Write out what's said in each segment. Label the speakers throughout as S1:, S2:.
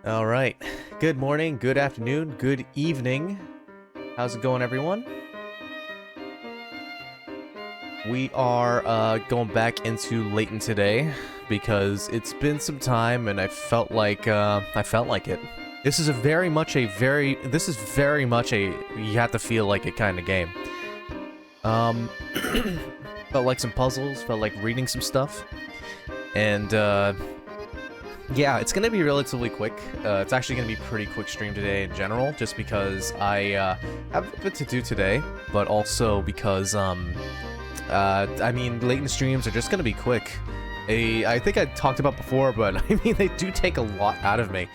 S1: All right. Good morning, good afternoon, good evening. How's it going, everyone? We are going back into Layton today because it's been some time and I felt like it. This is very much a you have to feel like it kind of game. Felt like some puzzles, felt like reading some stuff. And yeah, it's gonna be relatively quick. It's actually gonna be pretty quick stream today in general, just because I have a bit to do today, but also because I mean, Layton streams are just gonna be quick. I think I talked about before, but I mean, they do take a lot out of me.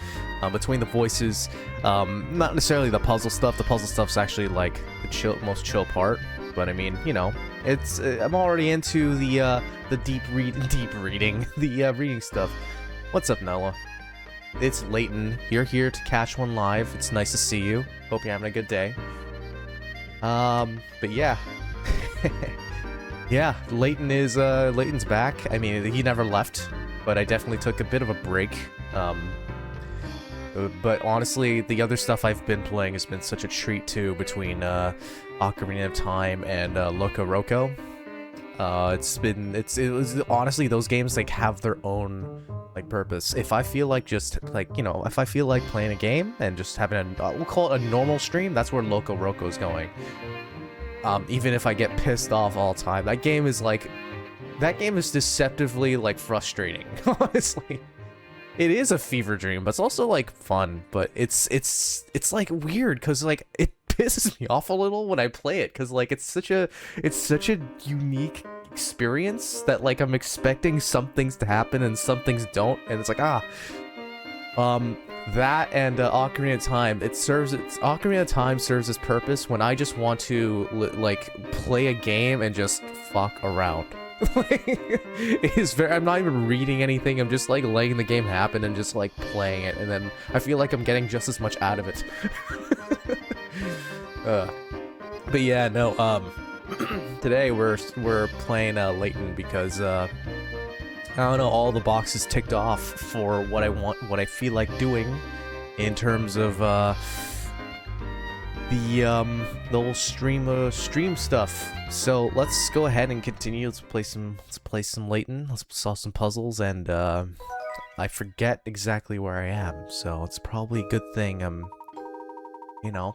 S1: Between the voices, not necessarily the puzzle stuff. The puzzle stuff's actually like the most chill part. But I mean, you know, it's I'm already into the reading stuff. What's up, Noah? It's Layton. You're here to catch one live. It's nice to see you. Hope you're having a good day. But yeah. Yeah, Layton's back. I mean, he never left, but I definitely took a bit of a break. But honestly, the other stuff I've been playing has been such a treat too, between Ocarina of Time and Loco Roco. It was honestly, those games like have their own like purpose. If I feel like just like, you know, if I feel like playing a game and just having a we'll call it a normal stream, that's where Loco Roco is going. Even if I get pissed off all the time, that game is deceptively like frustrating. Honestly, it is a fever dream, but it's also like fun. But it's like weird because like it pisses me off a little when I play it because like it's such a unique experience that like I'm expecting some things to happen and some things don't, and it's like that and Ocarina of Time, Ocarina of Time serves its purpose when I just want to like play a game and just fuck around. I'm not even reading anything. I'm just like letting the game happen and just like playing it, and then I feel like I'm getting just as much out of it. But yeah, no. Today we're playing Layton because I don't know, all the boxes ticked off for what I want, what I feel like doing in terms of the whole stream stuff. So let's go ahead and continue. Let's play some Layton. Let's solve some puzzles, and I forget exactly where I am, so it's probably a good thing. You know,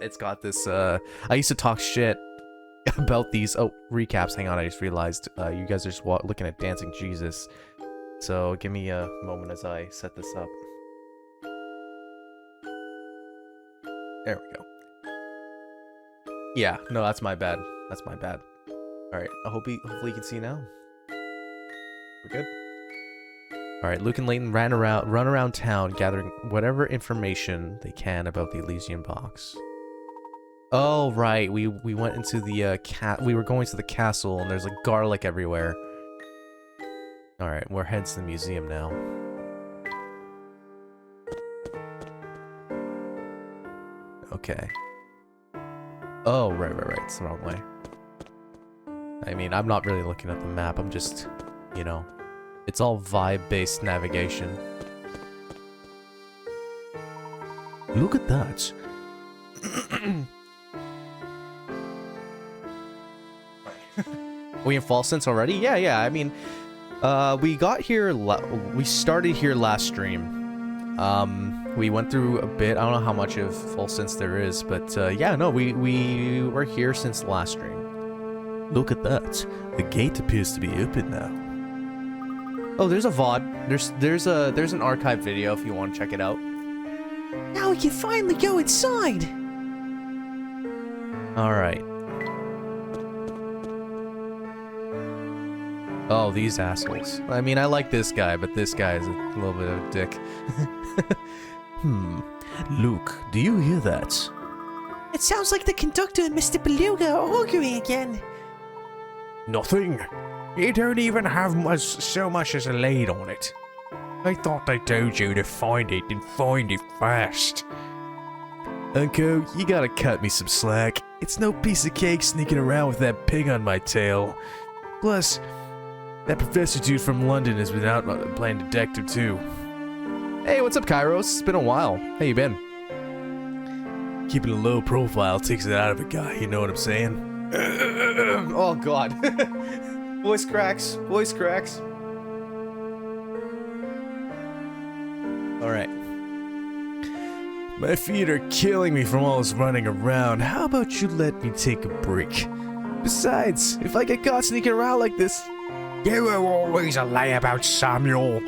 S1: it's got this. I used to talk shit about these recaps. Hang on, I just realized you guys are just looking at Dancing Jesus, so give me a moment as I set this up. There we go. Yeah, no, that's my bad. All right, hopefully you can see now. We're good. All right, Luke and Layton run around town gathering whatever information they can about the Elysian box. Oh right, we went into the we were going to the castle and there's like garlic everywhere. All right, we're heading to the museum now. Okay. Oh right, it's the wrong way. I mean, I'm not really looking at the map. I'm just, you know, it's all vibe-based navigation. Look at that. We in Fall Sense already? Yeah. I mean, we got here. We started here last stream. We went through a bit. I don't know how much of Fall Sense there is, but yeah, no, we were here since the last stream. Look at that. The gate appears to be open now. Oh, there's a VOD. There's an archive video if you want to check it out.
S2: Now we can finally go inside.
S1: All right. Oh, these assholes. I mean, I like this guy, but this guy is a little bit of a dick. Luke, do you hear that?
S2: It sounds like the conductor and Mr. Beluga are arguing again.
S3: Nothing. You don't even have so much as a lead on it. I thought I told you to find it and find it fast.
S1: Uncle, you gotta cut me some slack. It's no piece of cake sneaking around with that pig on my tail. Plus, that professor dude from London has been out playing detective too. Hey, what's up, Kairos? It's been a while. How you been?
S3: Keeping a low profile takes it out of a guy, you know what I'm saying?
S1: Oh, God. Voice cracks. Voice cracks. Alright.
S3: My feet are killing me from all this running around. How about you let me take a break? Besides, if I get caught sneaking around like this... You were always a layabout, Samuel.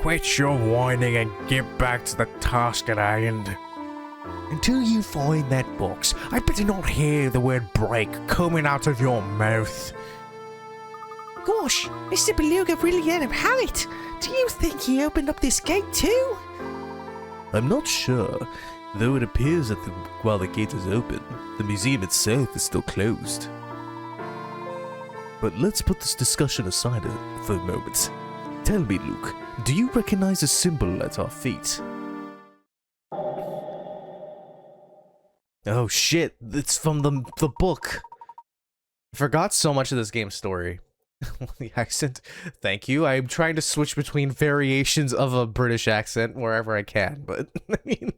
S3: Quit your whining and get back to the task at hand. Until you find that box, I better not hear the word break coming out of your mouth.
S2: Gosh, Mr. Beluga really let him have it. Do you think he opened up this gate too?
S3: I'm not sure, though it appears that while the gate is open, the museum itself is still closed. But let's put this discussion aside for a moment. Tell me, Luke, do you recognize a symbol at our feet?
S1: Oh, shit. It's from the book. I forgot so much of this game's story. The accent. Thank you. I'm trying to switch between variations of a British accent wherever I can, but I mean,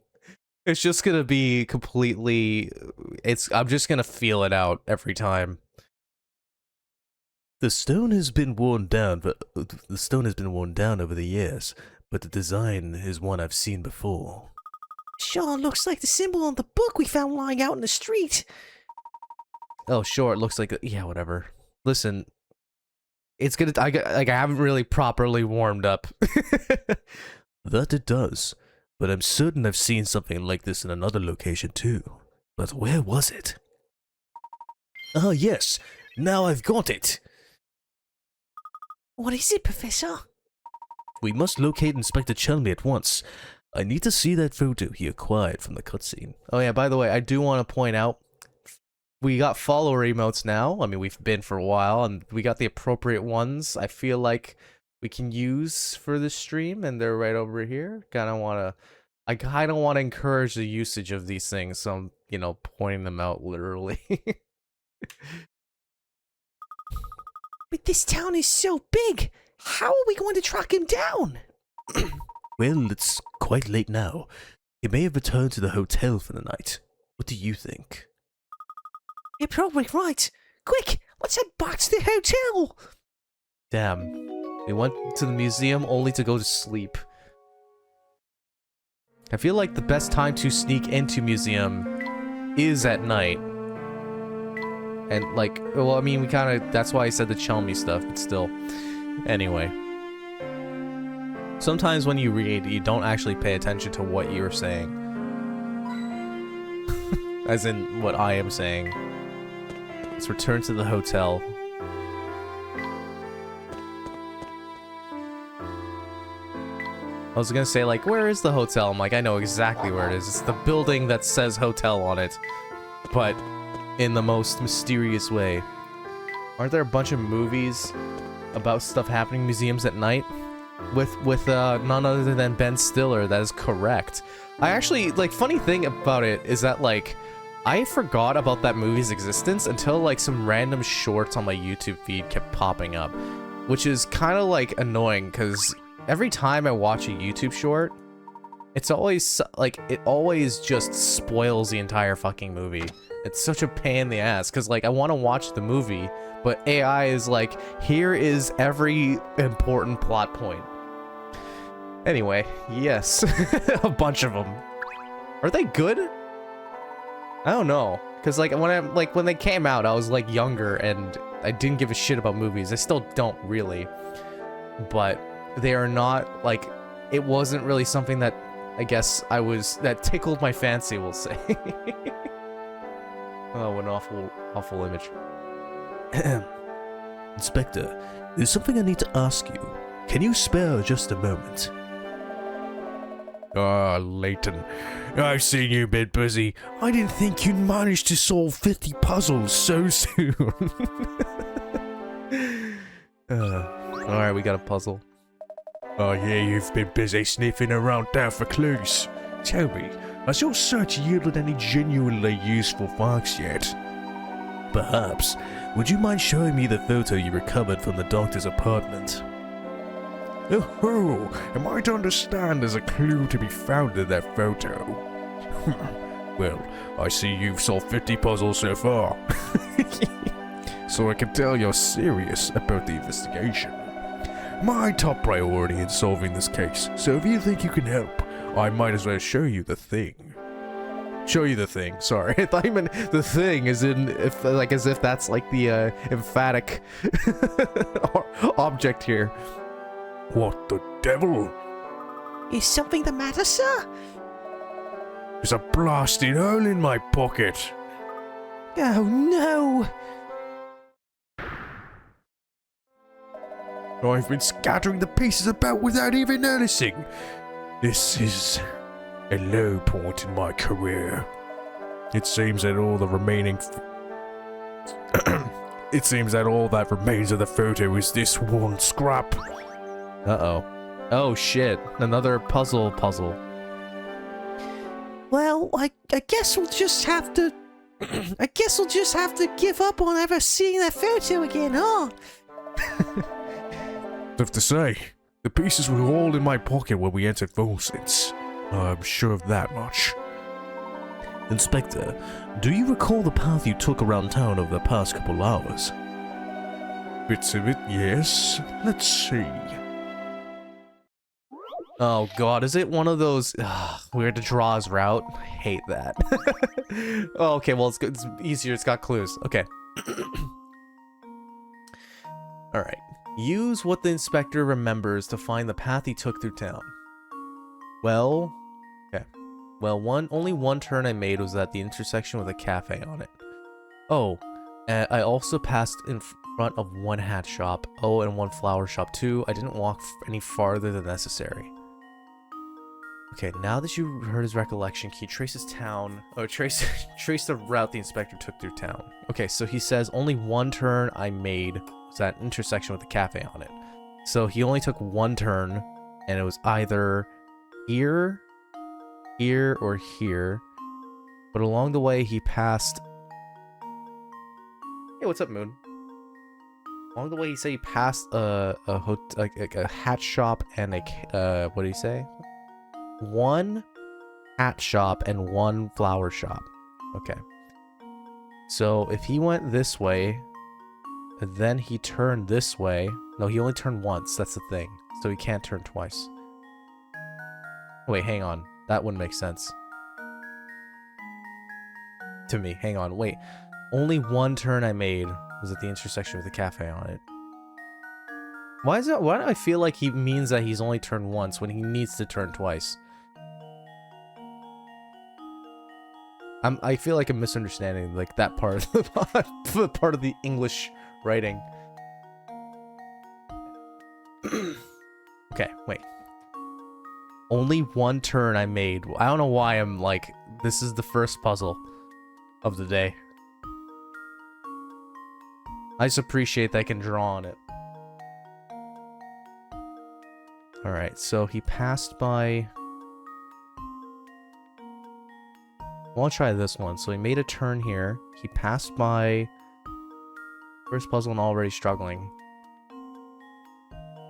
S1: it's just gonna be completely... I'm just gonna feel it out every time.
S3: The stone has been worn down, over the years, but the design is one I've seen before.
S2: Sure looks like the symbol on the book we found lying out in the street.
S1: Oh, sure. It looks like... Yeah, whatever. Listen, it's gonna... I haven't really properly warmed up.
S3: That it does, but I'm certain I've seen something like this in another location too. But where was it? Ah, yes. Now I've got it.
S2: What is it, Professor?
S3: We must locate Inspector Chelmy at once. I need to see that photo he acquired from the cutscene.
S1: Oh yeah, by the way, I do want to point out, we got follower emotes now. I mean, we've been for a while, and we got the appropriate ones. I feel like we can use for this stream, and they're right over here. I kind of want to encourage the usage of these things, so I'm, you know, pointing them out literally.
S2: But this town is so big. How are we going to track him down?
S3: Well, it's quite late now. He may have returned to the hotel for the night. What do you think?
S2: You're probably right. Quick, let's head back to the hotel.
S1: Damn. We went to the museum only to go to sleep. I feel like the best time to sneak into museum is at night. And, like, well, I mean, we kind of... That's why I said the Chelmy stuff, but still. Anyway. Sometimes when you read, you don't actually pay attention to what you're saying. As in, what I am saying. Let's return to the hotel. I was gonna say, like, where is the hotel? I'm like, I know exactly where it is. It's the building that says hotel on it. But... in the most mysterious way. Aren't there a bunch of movies about stuff happening in museums at night? With none other than Ben Stiller, that is correct. I actually, like, funny thing about it is that, like, I forgot about that movie's existence until, like, some random shorts on my YouTube feed kept popping up. Which is kind of, like, annoying, because every time I watch a YouTube short, it's always, like, it always just spoils the entire fucking movie. It's such a pain in the ass, because, like, I want to watch the movie, but AI is like, here is every important plot point. Anyway, yes. A bunch of them. Are they good? I don't know. Because, like, when they came out, I was, like, younger, and I didn't give a shit about movies. I still don't, really. But they are not, like, it wasn't really something that, I guess, that tickled my fancy, we'll say. Oh, an awful image.
S3: Inspector, there's something I need to ask you. Can you spare just a moment? Ah, Layton. I've seen you a bit busy. I didn't think you'd manage to solve 50 puzzles so soon.
S1: Alright, we got a puzzle.
S3: Oh yeah, you've been busy sniffing around town for clues. Tell me, has your search yielded any genuinely useful facts yet? Perhaps. Would you mind showing me the photo you recovered from the doctor's apartment? Oh, am I to understand there's a clue to be found in that photo? Well, I see you've solved 50 puzzles so far. So I can tell you're serious about the investigation. My top priority in solving this case, so if you think you can help, I might as well show you the thing. Show you the thing, sorry. I thought you meant the thing as in, if, like, as if that's like the emphatic object here. What the devil?
S2: Is something the matter, sir?
S3: There's a blasted hole in my pocket.
S2: Oh no!
S3: I've been scattering the pieces about without even noticing. This is a low point in my career. It seems that all the remaining... It seems that all that remains of the photo is this one scrap.
S1: Uh-oh. Oh, shit. Another puzzle.
S2: Well, I guess we'll just have to... I guess we'll just have to give up on ever seeing that photo again, huh?
S3: Tough to say. The pieces were all in my pocket when we entered Volsens. I'm sure of that much.
S4: Inspector, do you recall the path you took around town over the past couple hours?
S3: Bits of it, yes. Let's see.
S1: Oh god, is it one of those we had to draw his route? I hate that. Oh, okay, well it's good. It's easier. It's got clues. Okay. All right. Use what the inspector remembers to find the path he took through town. Well, okay. Well, only one turn I made was at the intersection with a cafe on it. Oh, I also passed in front of one hat shop. Oh, and one flower shop too. I didn't walk any farther than necessary. Okay, now that you heard his recollection, can you trace his town? Oh, trace the route the inspector took through town. Okay, so he says only one turn I made was that intersection with the cafe on it. So he only took one turn, and it was either here, here, or here. But along the way, he passed... Hey, what's up, Moon? Along the way, he said he passed a hat shop and a... what did he say? One hat shop and one flower shop. Okay. So if he went this way, and then he turned this way. No, he only turned once. That's the thing. So he can't turn twice. Wait, hang on. That wouldn't make sense. To me. Hang on. Wait. Only one turn I made was at the intersection with the cafe on it. Why is it? Why do I feel like he means that he's only turned once when he needs to turn twice? I feel like I'm misunderstanding like that part of the part of the English writing. Okay, wait. Only one turn I made. I don't know why I'm like, this is the first puzzle of the day. I just appreciate that I can draw on it. Alright, so he passed by... I want to try this one. So he made a turn here. He passed by... First puzzle and already struggling.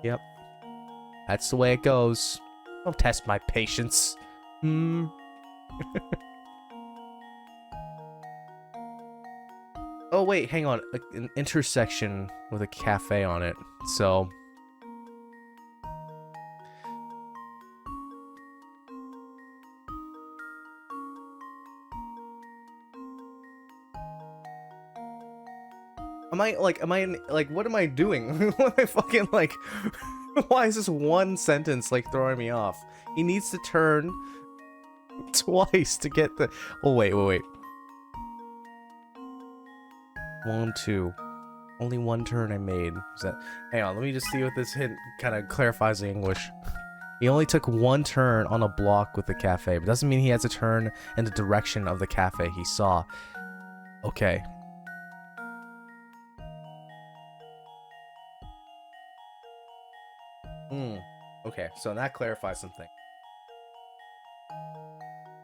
S1: Yep. That's the way it goes. Don't test my patience. Oh, wait, hang on. An intersection with a cafe on it. So... what am I doing? What am I fucking, like, why is this one sentence, like, throwing me off? He needs to turn twice to get the, oh, wait. 1, 2. Only one turn I made. Is that, hang on, let me just see what this hint kind of clarifies the English. He only took one turn on a block with the cafe, but doesn't mean he has to turn in the direction of the cafe he saw. Okay. Okay, so that clarifies something.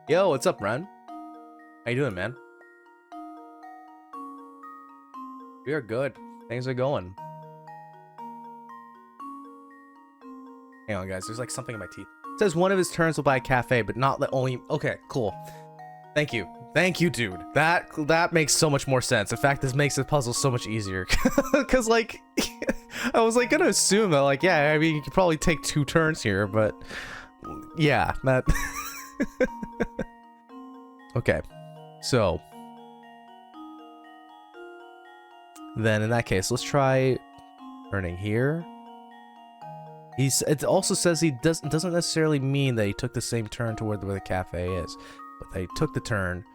S1: Yo, what's up, Ren? How you doing, man? We are good. Things are going. Hang on, guys. There's like something in my teeth. It says one of his turns will buy a cafe, but not let only. Okay, cool. Thank you, dude. That makes so much more sense. In fact, this makes the puzzle so much easier. Cause like, I was like gonna assume that like, yeah, I mean, you could probably take 2 turns here, but yeah, that. Okay, so then in that case, let's try turning here. It also says he doesn't necessarily mean that he took the same turn toward where the cafe is, but they took the turn.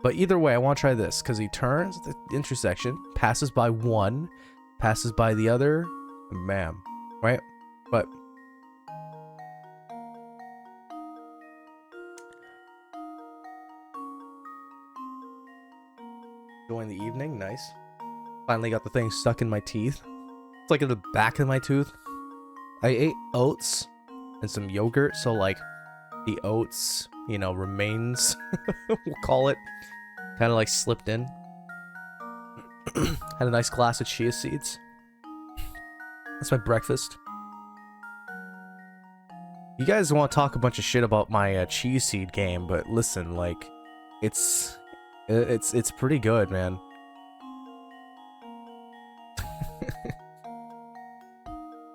S1: But either way, I want to try this because he turns at the intersection, passes by one, passes by the other, and bam, right? But enjoying the evening, nice. Finally got the thing stuck in my teeth. It's like in the back of my tooth. I ate oats and some yogurt, so like the oats, you know, remains, we'll call it, kind of like slipped in. Had a nice glass of chia seeds. That's my breakfast. You guys want to talk a bunch of shit about my chia seed game, but listen, like, it's pretty good, man.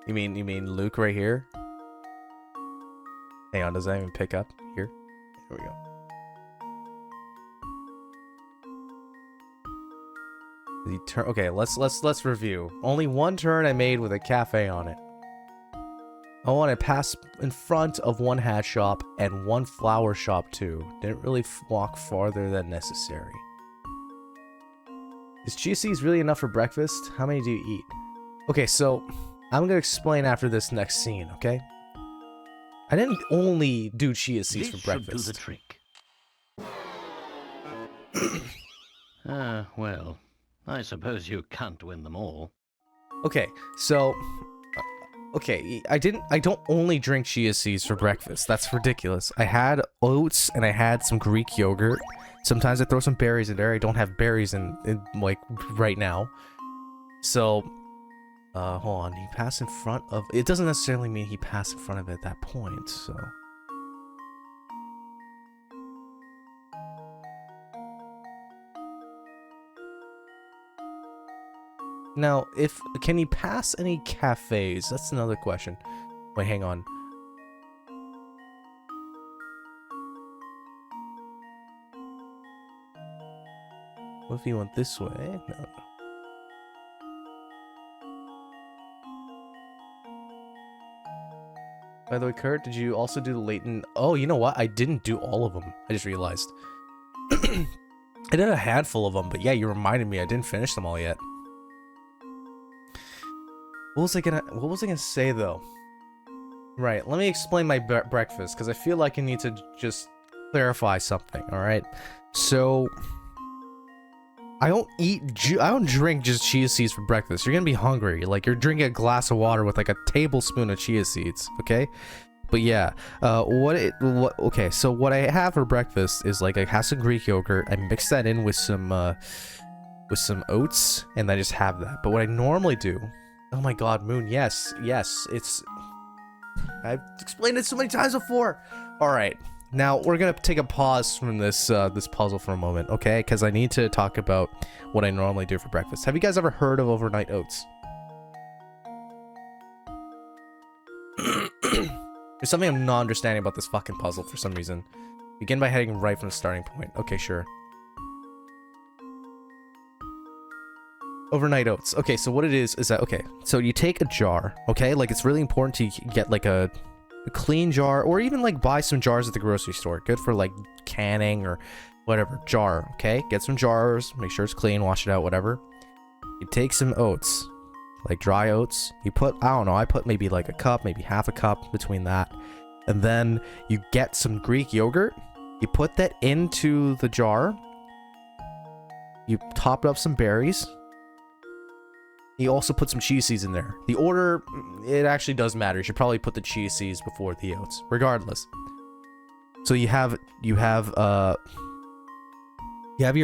S1: You mean Luke right here? Hang on, does that even pick up here? Here we go. Did he turn? Okay, let's review. Only one turn I made with a cafe on it. I want to pass in front of one hat shop and one flower shop too. Didn't really walk farther than necessary. Is chia seeds really enough for breakfast? How many do you eat? Okay, so I'm gonna explain after this next scene, okay? I didn't only do chia seeds for breakfast.
S5: This should do the trick. Well, I suppose you can't win them all.
S1: Okay, so okay, I don't only drink chia seeds for breakfast. That's ridiculous. I had oats and I had some Greek yogurt. Sometimes I throw some berries in there. I don't have berries in like right now. So hold on, he passed in front of it. Doesn't necessarily mean he passed in front of it at that point, so now, can he pass any cafes? That's another question. Wait, hang on. What if he went this way? No. By the way, Kurt, did you also do the Layton? Oh, you know what? I didn't do all of them. I just realized. I did a handful of them, but yeah, you reminded me. I didn't finish them all yet. What was I gonna say though? Right, let me explain my breakfast because I feel like I need to just clarify something. All right, so I don't drink just chia seeds for breakfast. You're gonna be hungry. Like you're drinking a glass of water with like a tablespoon of chia seeds. Okay, but yeah, okay, so what I have for breakfast is like a has of Greek yogurt. I mix that in with some oats, and I just have that. But what I normally do. Oh my god, Moon, yes, it's... I've explained it so many times before! Alright, now we're gonna take a pause from this this puzzle for a moment, okay? Because I need to talk about what I normally do for breakfast. Have you guys ever heard of overnight oats? There's something I'm not understanding about this fucking puzzle for some reason. Begin by heading right from the starting point. Okay, sure. Overnight oats. Okay, so what it is that, okay, so you take a jar, okay? Like, it's really important to get, like, a clean jar, or even, like, buy some jars at the grocery store. Good for, like, canning or whatever. Jar, okay? Get some jars, make sure it's clean, wash it out, whatever. You take some oats, like dry oats. You put, I don't know, I put maybe, like, a cup, maybe half a cup between that. And then you get some Greek yogurt. You put that into the jar. You top it up some berries. You also put some chia seeds in there. The order, it actually does matter. You should probably put the chia seeds before the oats, regardless. So you have your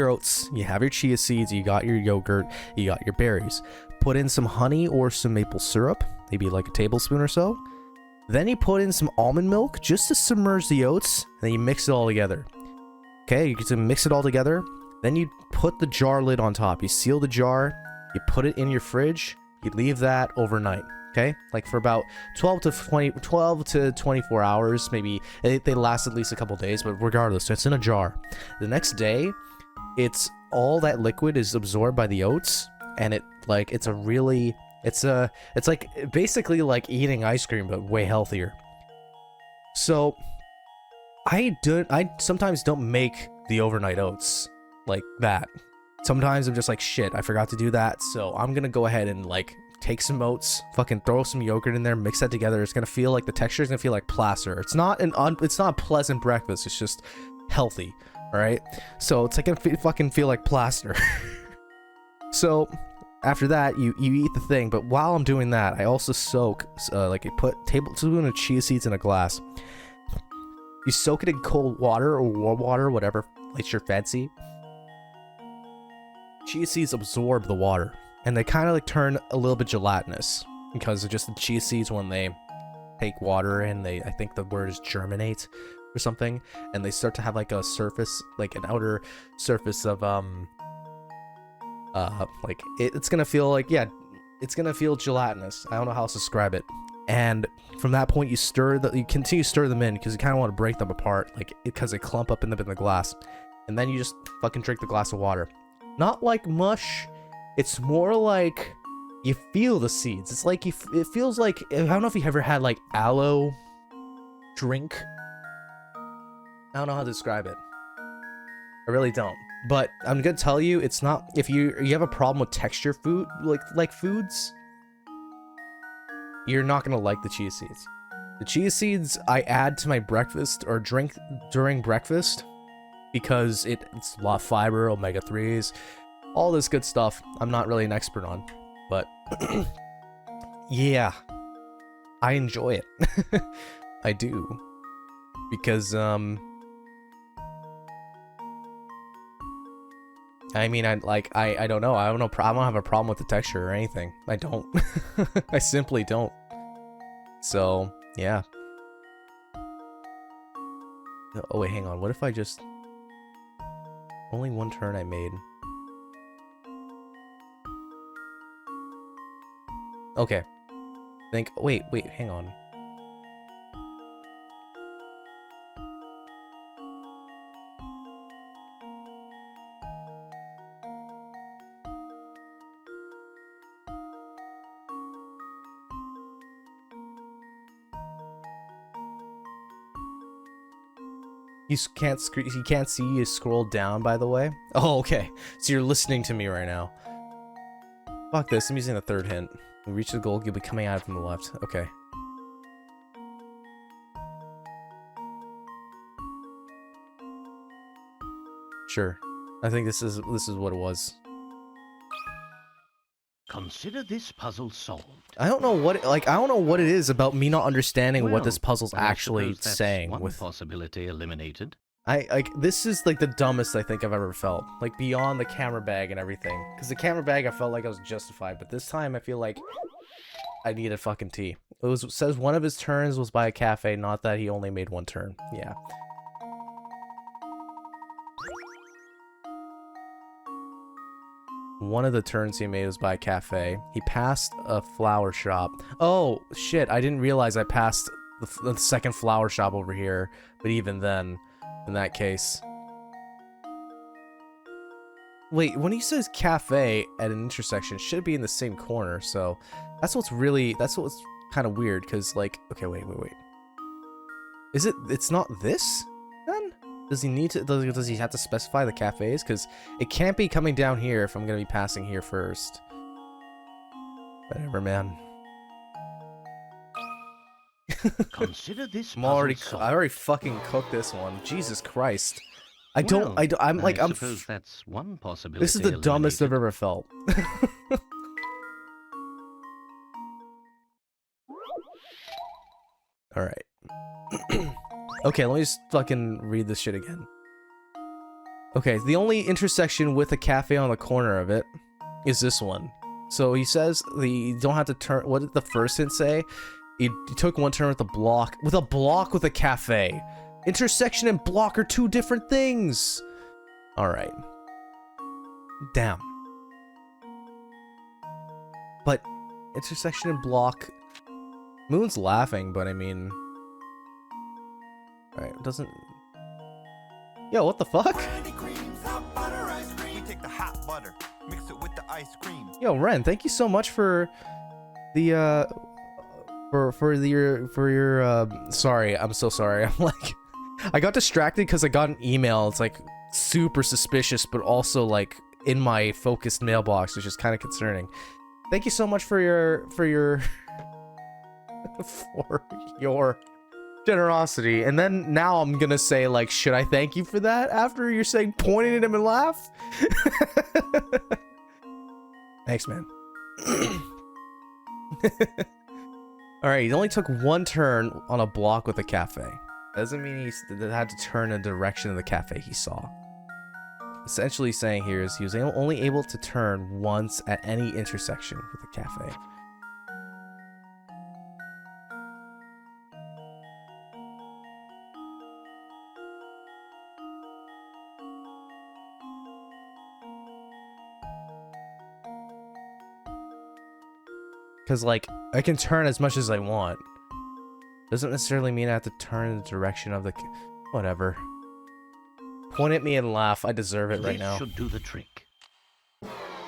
S1: oats, you have your chia seeds, you got your yogurt, you got your berries. Put in some honey or some maple syrup, maybe like a tablespoon or so. Then you put in some almond milk just to submerge the oats, and then you mix it all together. Okay, you get to mix it all together. Then you put the jar lid on top. You seal the jar, you put it in your fridge, you leave that overnight. Okay, like for about 12 to 24 hours, maybe. They last at least a couple days, but regardless, it's in a jar. The next day, it's all that liquid is absorbed by the oats, and it's like basically like eating ice cream, but way healthier. So I sometimes don't make the overnight oats like that. Sometimes I'm just like, shit, I forgot to do that, so I'm gonna go ahead and like take some oats, fucking throw some yogurt in there, mix that together. It's gonna feel like the texture is gonna feel like plaster. It's not a pleasant breakfast. It's just healthy. All right. So it's like gonna fucking feel like plaster. So after that, you eat the thing. But while I'm doing that, I also soak like I put tablespoon of chia seeds in a glass. You soak it in cold water or warm water, whatever lights your fancy. Chia seeds absorb the water, and they kind of like turn a little bit gelatinous because of just the chia seeds when they take water and I think the word is germinate or something, and they start to have like a surface, like an outer surface of like it's gonna feel like, yeah, it's gonna feel gelatinous. I don't know how else to describe it. And from that point, you continue to stir them in because you kind of want to break them apart, like because they clump up in the glass, and then you just fucking drink the glass of water. Not like mush. It's more like you feel the seeds. It's like it feels like, I don't know if you've ever had like aloe drink. I don't know how to describe it. I really don't. But I'm gonna tell you, it's not, if you have a problem with texture food, like foods, you're not gonna like the chia seeds. The chia seeds I add to my breakfast or drink during breakfast because it's a lot of fiber, omega-3s, all this good stuff. I'm not really an expert on, but yeah, I enjoy it. I do, because I mean, I don't know. I don't have a problem with the texture or anything. I don't. I simply don't. So yeah. Oh wait, hang on. What if I just only one turn I made? Okay. Wait, hang on. You can't see you scroll down, by the way. Oh, okay. So you're listening to me right now. Fuck this. I'm using the third hint. When we reach the goal, you'll be coming out from the left. Okay. Sure. I think this is what it was.
S5: Consider this puzzle solved.
S1: I don't know what it is about me not understanding what this puzzle's
S5: I
S1: actually
S5: suppose that's
S1: saying.
S5: one
S1: With
S5: possibility eliminated.
S1: this is like the dumbest I think I've ever felt. Like beyond the camera bag and everything. Because the camera bag I felt like I was justified, but this time I feel like I need a fucking tea. It says one of his turns was by a cafe, not that he only made one turn. Yeah. One of the turns he made was by a cafe. He passed a flower shop. Oh, shit. I didn't realize I passed the second flower shop over here. But even then, in that case. Wait, when he says cafe at an intersection, it should be in the same corner. So that's what's kind of weird. Because, like, okay, wait. It's not this, then? Does he have to specify the cafes? Because it can't be coming down here if I'm going to be passing here first. Whatever, man.
S5: Consider this
S1: I
S5: puzzle
S1: already fucking cooked this one. Jesus Christ. I'm
S5: suppose that's one possibility.
S1: This is the dumbest I've ever felt. Alright. Okay, let me just fucking read this shit again. Okay, the only intersection with a cafe on the corner of it is this one. So he says you don't have to turn. What did the first hint say? He took one turn with a block. With a cafe. Intersection and block are two different things. Alright. Damn. But intersection and block. Moon's laughing, but I mean. Alright, it doesn't. Yo, what the fuck?
S6: We take the hot butter, mix it with the ice cream.
S1: Yo, Ren, thank you so much for the for your sorry, I'm so sorry. I'm like I got distracted because I got an email. It's like super suspicious, but also like in my focused mailbox, which is kind of concerning. Thank you so much for your for your generosity. And then now I'm gonna say, like, should I thank you for that after you're saying pointing at him and laugh? Thanks, man. Alright, he only took one turn on a block with a cafe. Doesn't mean he had to turn in the direction of the cafe he saw. Essentially saying here is he was only able to turn once at any intersection with a cafe. Because, like, I can turn as much as I want. Doesn't necessarily mean I have to turn in the direction of the... Whatever. Point at me and laugh. I deserve it right now.
S5: This should do the trick.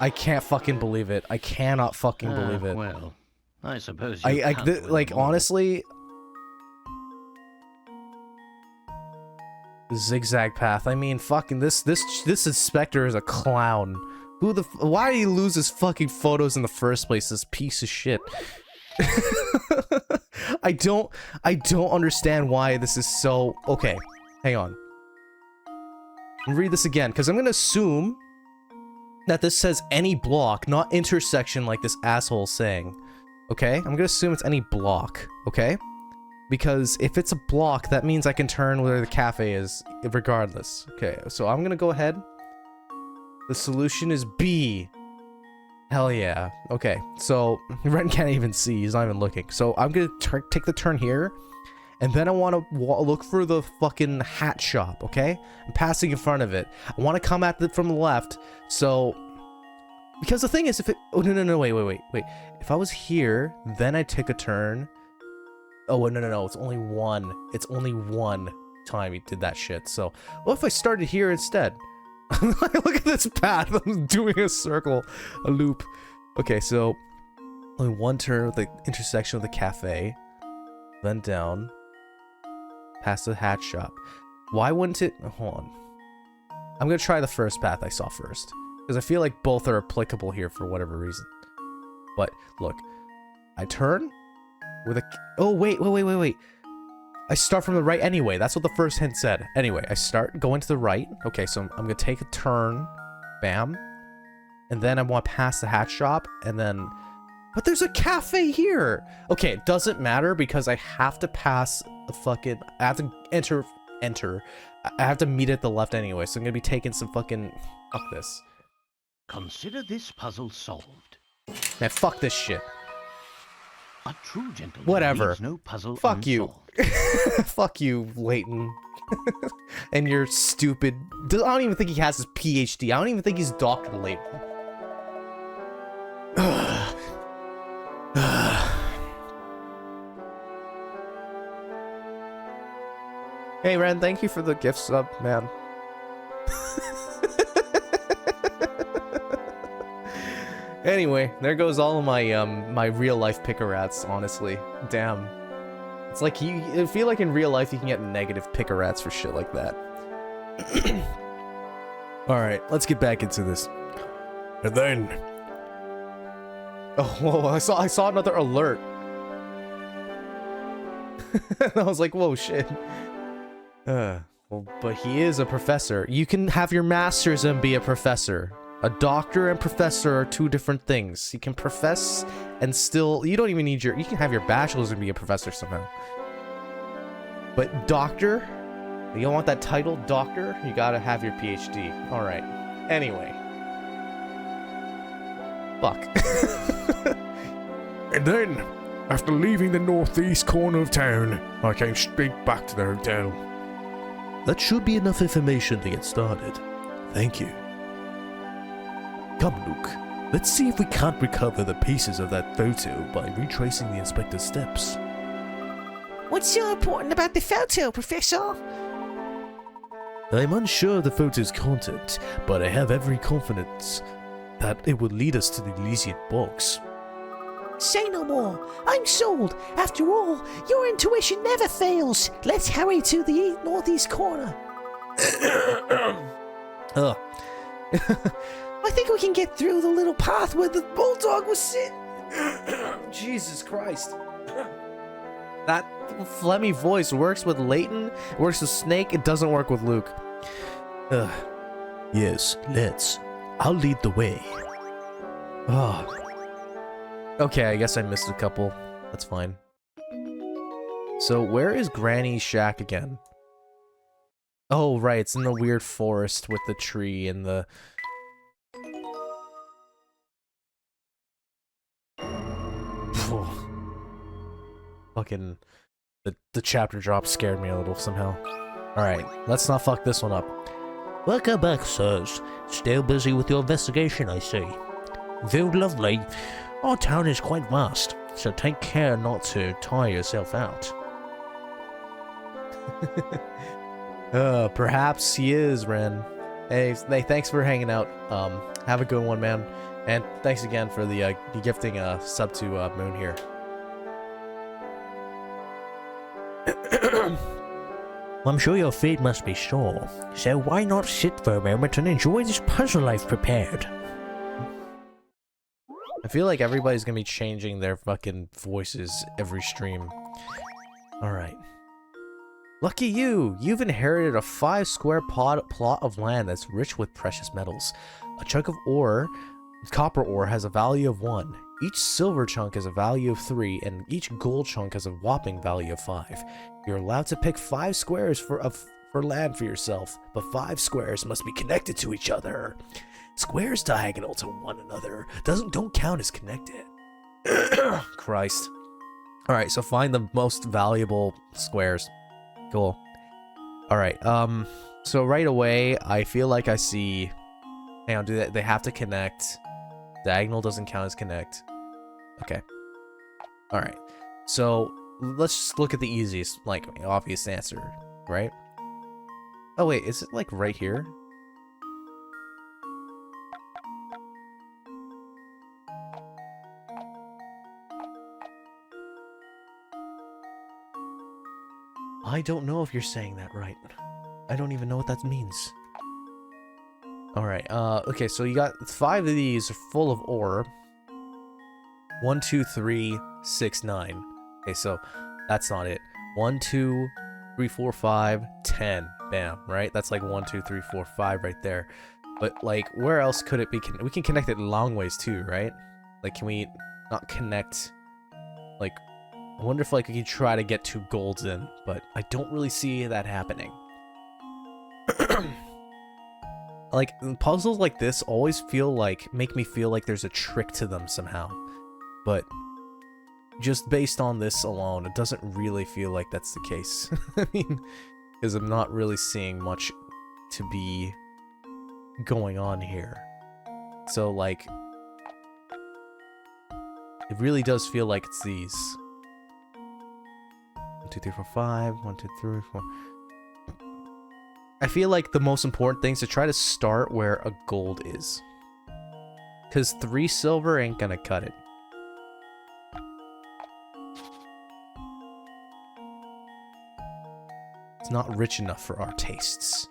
S1: I can't fucking believe it. I cannot fucking believe it.
S5: Well, I suppose you can't win
S1: like,
S5: them all.
S1: honestly... Zigzag path. I mean, fucking this inspector is a clown. Why did he lose his fucking photos in the first place, this piece of shit? I don't understand why this is so... Okay, hang on. Let me read this again, because I'm gonna assume that this says any block, not intersection like this asshole's saying. Okay? I'm gonna assume it's any block, okay? Because if it's a block, that means I can turn where the cafe is, regardless. Okay, so I'm gonna go ahead. The solution is B. Hell yeah. Okay, so Ren can't even see. He's not even looking. So I'm gonna take the turn here, and then I want to look for the fucking hat shop. Okay, I'm passing in front of it. I want to come at it from the left. So, because the thing is, if it... Oh no, wait. If I was here, then I take a turn. Oh no. It's only one. It's only one time he did that shit. So, what if I started here instead? Look at this path. I'm doing a circle, a loop. Okay, so only one turn with the intersection of the cafe, then down, past the hat shop. Why wouldn't it? Hold on. I'm gonna try the first path I saw first, because I feel like both are applicable here for whatever reason. But look, I turn with a... Oh wait. I start from the right anyway. That's what the first hint said. Anyway, I start going to the right. Okay, so I'm gonna take a turn. Bam. And then I want to pass the hat shop, and then... But there's a cafe here! Okay, it doesn't matter because I have to pass the fucking... I have to enter. I have to meet at the left anyway, so I'm gonna be taking some fucking... Fuck this.
S5: Consider this puzzle solved.
S1: Man, fuck this shit.
S5: A true gentleman
S1: Whatever.
S5: leaves no puzzle
S1: Fuck you.
S5: unsolved.
S1: Fuck you, Layton. And your stupid... I don't even think he has his PhD. I don't even think he's Dr. Layton. Hey, Ren, thank you for the gift sub, man. Anyway, there goes all of my my real life pick-a-rats, honestly. Damn. It's like I feel like in real life you can get negative pick-a-rats for shit like that. Alright, let's get back into this.
S3: And then...
S1: Oh, whoa, I saw another alert. I was like, whoa, shit. Well, but he is a professor. You can have your master's and be a professor. A doctor and professor are two different things. You can profess and still... You don't even need your... You can have your bachelor's and be a professor somehow. But doctor? You don't want that title, doctor? You gotta have your PhD. Alright. Anyway. Fuck.
S3: And then After leaving the northeast corner of town, I came straight back to the hotel.
S4: That should be enough information to get started. Thank you. Come, Luke. Let's see if we can't recover the pieces of that photo by retracing the inspector's steps.
S2: What's so important about the photo, Professor?
S4: I'm unsure of the photo's content, but I have every confidence that it will lead us to the Elysian box.
S2: Say no more. I'm sold. After all, your intuition never fails. Let's hurry to the northeast corner.
S1: Ugh.
S2: I think we can get through the little path where the bulldog was sitting.
S1: Jesus Christ. That phlegmy voice works with Layton, works with Snake, it doesn't work with Luke.
S4: Yes, let's. I'll lead the way.
S1: Oh. Okay, I guess I missed a couple. That's fine. So, where is Granny's shack again? Oh, right, it's in the weird forest with the tree and the... Fucking... The chapter drop scared me a little somehow. Alright, let's not fuck this one up.
S4: Welcome back, sirs. Still busy with your investigation, I see. Though lovely, our town is quite vast, so take care not to tire yourself out.
S1: Perhaps he is, Ren. Hey, thanks for hanging out. Have a good one, man. And thanks again for the gifting sub to Moon here.
S4: I'm sure your feet must be sore, so why not sit for a moment and enjoy this puzzle I've prepared?
S1: I feel like everybody's gonna be changing their fucking voices every stream. Alright. Lucky you! You've inherited a 5-square plot of land that's rich with precious metals. A chunk of ore, copper ore, has a value of 1. Each silver chunk has a value of 3, and each gold chunk has a whopping value of 5. You're allowed to pick 5 squares for land for yourself, but 5 squares must be connected to each other. Squares diagonal to one another don't count as connected. Christ. Alright, so find the most valuable squares. Cool. Alright, so right away, I feel like I see... Hang on, they have to connect. Diagonal doesn't count as connect. Okay. Alright. So, let's just look at the easiest, like, obvious answer, right? Oh wait, is it like right here? I don't know if you're saying that right. I don't even know what that means. Alright, okay, so you got 5 of these are full of ore. 1, 2, 3, 6, 9. Okay, so that's not it. 1, 2, 3, 4, 5, 10. Bam, right? That's like 1, 2, 3, 4, 5 right there. But, like, where else could it be? We can connect it long ways too, right? Like, can we not connect? Like, I wonder if, like, we can try to get 2 golds in, but I don't really see that happening. Like, puzzles like this always make me feel like there's a trick to them somehow. But just based on this alone, it doesn't really feel like that's the case. I mean, because I'm not really seeing much to be going on here. So, like, it really does feel like it's these. 1, 2, 3, 4, 5. 1, 2, 3, 4. I feel like the most important thing is to try to start where a gold is. Because 3 silver ain't gonna cut it. It's not rich enough for our tastes.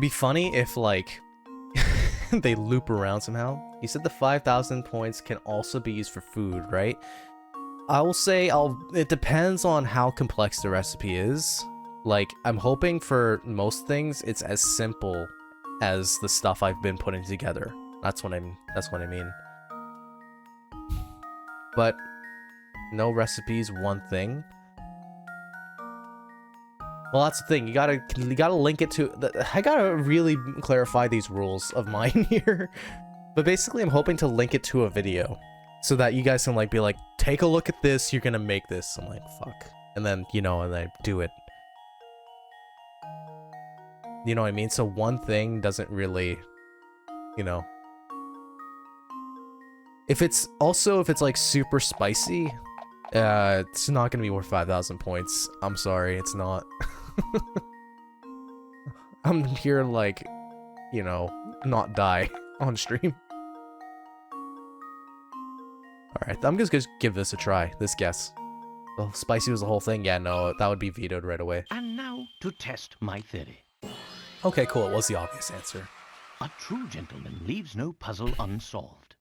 S1: Be funny if, like, they loop around somehow. You said the 5,000 points can also be used for food, right? I will say it depends on how complex the recipe is. Like, I'm hoping for most things it's as simple as the stuff I've been putting together. That's what I mean. But no recipe's one thing. Well, that's the thing. You gotta link it to. I gotta really clarify these rules of mine here. But basically, I'm hoping to link it to a video, so that you guys can like be like, take a look at this. You're gonna make this. I'm like, fuck, and then and I do it. You know what I mean? So one thing doesn't really, If it's like super spicy, it's not gonna be worth 5,000 points. I'm sorry, it's not. I'm here like, not die on stream. Alright, I'm just gonna give this a try, this guess. Well, spicy was the whole thing? Yeah, no, that would be vetoed right away.
S5: And now to test my theory.
S1: Okay, cool, it was the obvious answer.
S5: A true gentleman leaves no puzzle unsolved.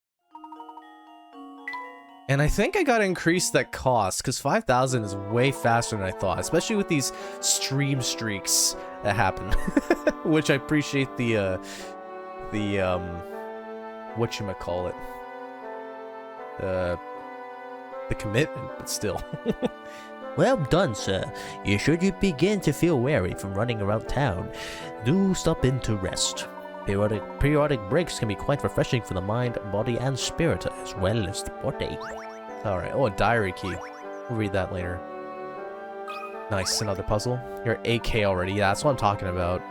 S1: And I think I gotta increase that cost, because 5,000 is way faster than I thought, especially with these stream streaks that happen. Which I appreciate whatchamacallit. The commitment, but still.
S4: Well done, sir. Should you begin to feel weary from running around town, do stop in to rest. Periodic breaks can be quite refreshing for the mind, body, and spirit, as well as the body.
S1: Alright, oh, a diary key. We'll read that later. Nice, another puzzle. You're 8K already, yeah, that's what I'm talking about.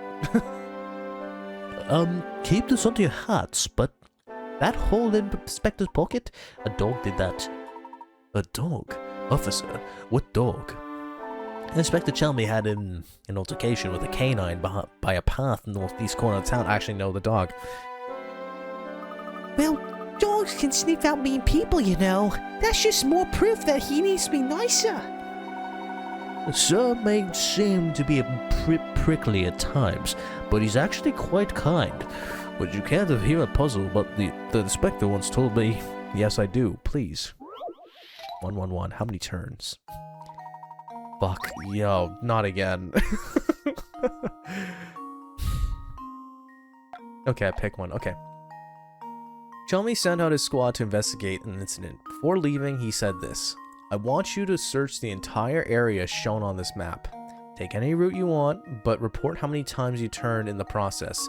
S4: Keep this under your hats, but that hole in Inspector's pocket? A dog did that. A dog? Officer, what dog? Inspector Chelmy had an altercation with a canine by a path in the northeast corner of town. I actually know the dog.
S2: Well, dogs can sniff out mean people, That's just more proof that he needs to be nicer.
S4: Sir may seem to be a prickly at times, but he's actually quite kind. But you can't hear a puzzle, but the inspector once told me, yes I do, please. 111, how many turns?
S1: Fuck, yo, not again. Okay, I pick one, okay. Chelmy sent out his squad to investigate an incident. Before leaving, he said this: I want you to search the entire area shown on this map. Take any route you want, but report how many times you turned in the process.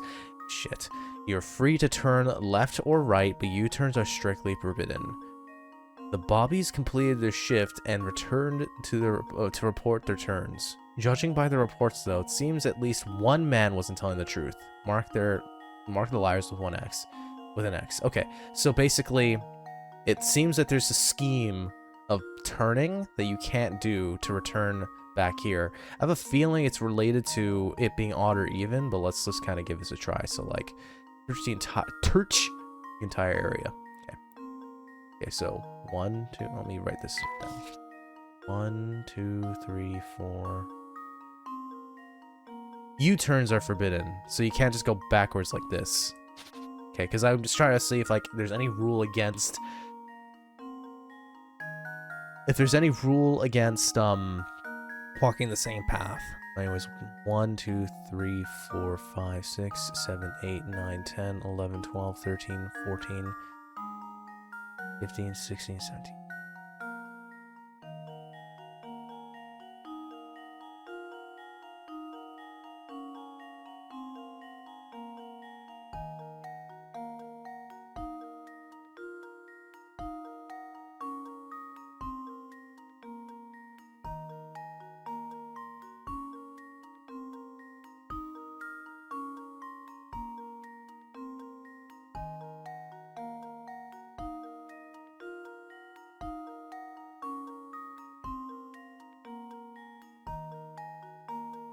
S1: Shit. You're free to turn left or right, but U-turns are strictly forbidden. The Bobbies completed their shift and returned to report their turns. Judging by the reports, though, it seems at least one man wasn't telling the truth. Mark the liars with an X. Okay, so basically, it seems that there's a scheme of turning that you can't do to return back here. I have a feeling it's related to it being odd or even, but let's just kind of give this a try. So like, search the entire area. Okay, so 1, 2, let me write this down. 1, 2, 3, 4. U-turns are forbidden, so you can't just go backwards like this. Okay, because I'm just trying to see if like there's any rule against walking the same path. Anyways, 1, 2, 3, 4, 5, 6, 7, 8, 9, 10, 11, 12, 13, 14, 15, 16, 17.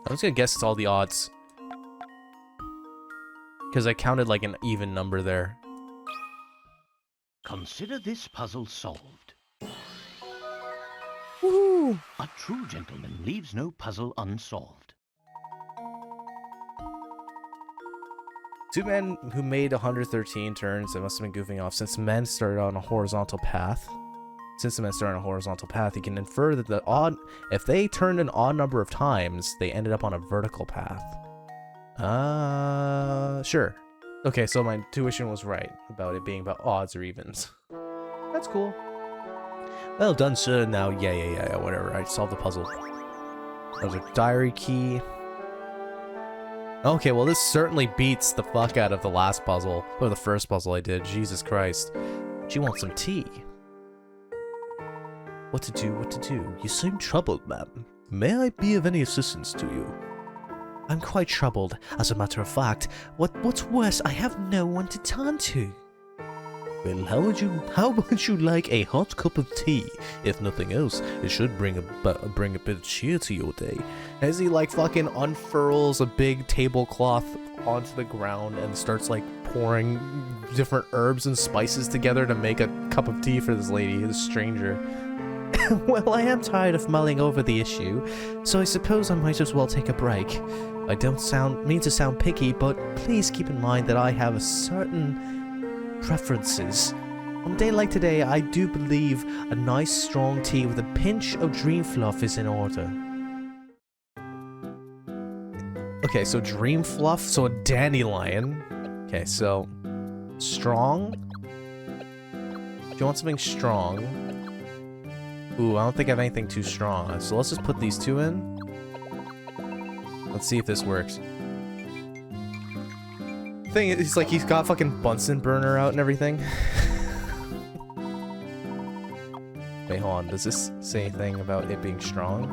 S1: I'm just gonna guess it's all the odds. Because I counted like an even number there.
S5: Consider this puzzle solved.
S2: Woohoo!
S5: A true gentleman leaves no puzzle unsolved.
S1: Two men who made 113 turns, they must have been goofing off since men started on a horizontal path. Since the men started on a horizontal path, you can infer that if they turned an odd number of times, they ended up on a vertical path. Sure. Okay, so my intuition was right about it being about odds or evens. That's cool.
S4: Well done, sir. Now, yeah, whatever. I solved the puzzle.
S1: There's a diary key. Okay, well this certainly beats the fuck out of the last puzzle, or the first puzzle I did. Jesus Christ. She wants some tea.
S4: What to do, what to do? You seem troubled, ma'am. May I be of any assistance to you? I'm quite troubled. As a matter of fact, what's worse, I have no one to turn to. Well, how would you like a hot cup of tea? If nothing else, it should bring a bit of cheer to your day.
S1: As he like fucking unfurls a big tablecloth onto the ground and starts like pouring different herbs and spices together to make a cup of tea for this lady, this stranger.
S4: Well, I am tired of mulling over the issue, so I suppose I might as well take a break. I don't mean to sound picky, but please keep in mind that I have a certain preferences. On a day like today, I do believe a nice strong tea with a pinch of dream fluff is in order.
S1: Okay, so dream fluff, so a dandelion. Okay, so strong. Do you want something strong? Ooh, I don't think I have anything too strong. So let's just put these two in. Let's see if this works. Thing is, like, he's got fucking Bunsen burner out and everything. Wait, hold on. Does this say anything about it being strong?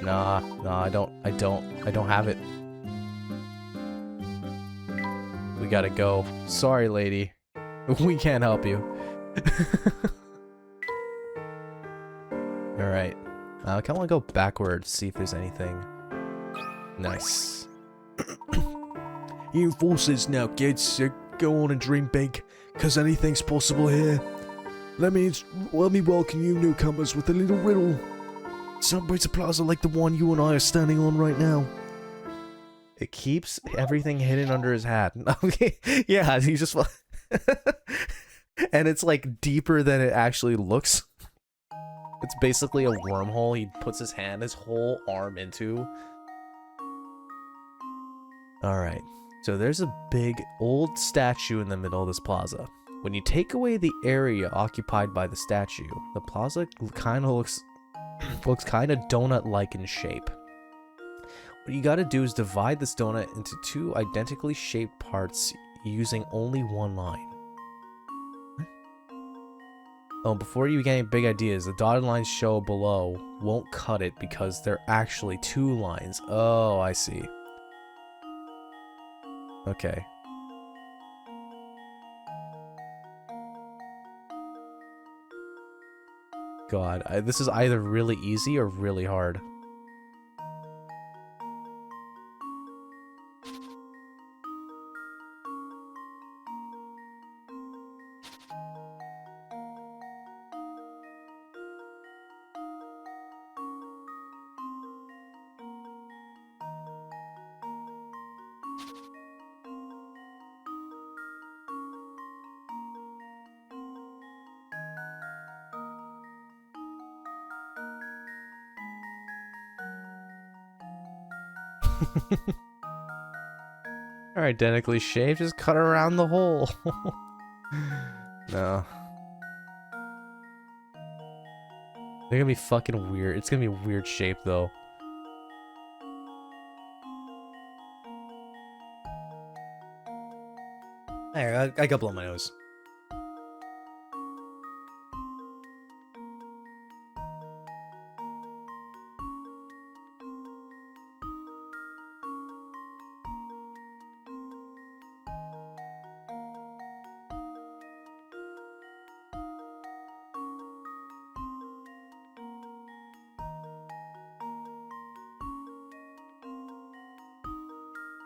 S1: Nah, I don't have it. We gotta go. Sorry, lady. We can't help you. Alright. I kinda wanna go backwards, see if there's anything. Nice.
S3: You forces now, kids. Go on and dream big, cause anything's possible here. Let me welcome you newcomers with a little riddle. Celebrate a plaza like the one you and I are standing on right now.
S1: It keeps everything hidden under his hat. Okay, yeah, he just... And it's like deeper than it actually looks. It's basically a wormhole he puts his whole arm into. Alright, so there's a big old statue in the middle of this plaza. When you take away the area occupied by the statue, the plaza kind of looks kind of donut-like in shape. What you gotta do is divide this donut into two identically shaped parts using only one line. Oh, before you get any big ideas, the dotted lines show below won't cut it because they're actually two lines. Oh, I see. Okay. God, this is either really easy or really hard. Are identically shaped, just cut around the hole. No. They're gonna be fucking weird. It's gonna be a weird shape though. There, I got blow my nose.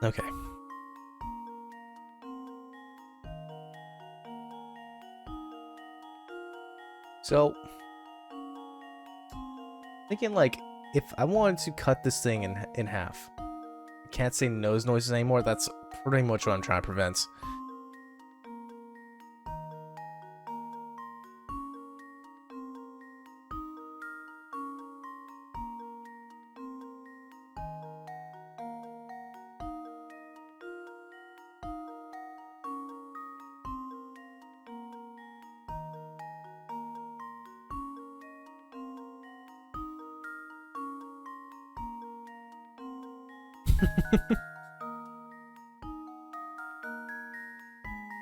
S1: Okay. So, thinking like, if I wanted to cut this thing in half, I can't say nose noises anymore. That's pretty much what I'm trying to prevent.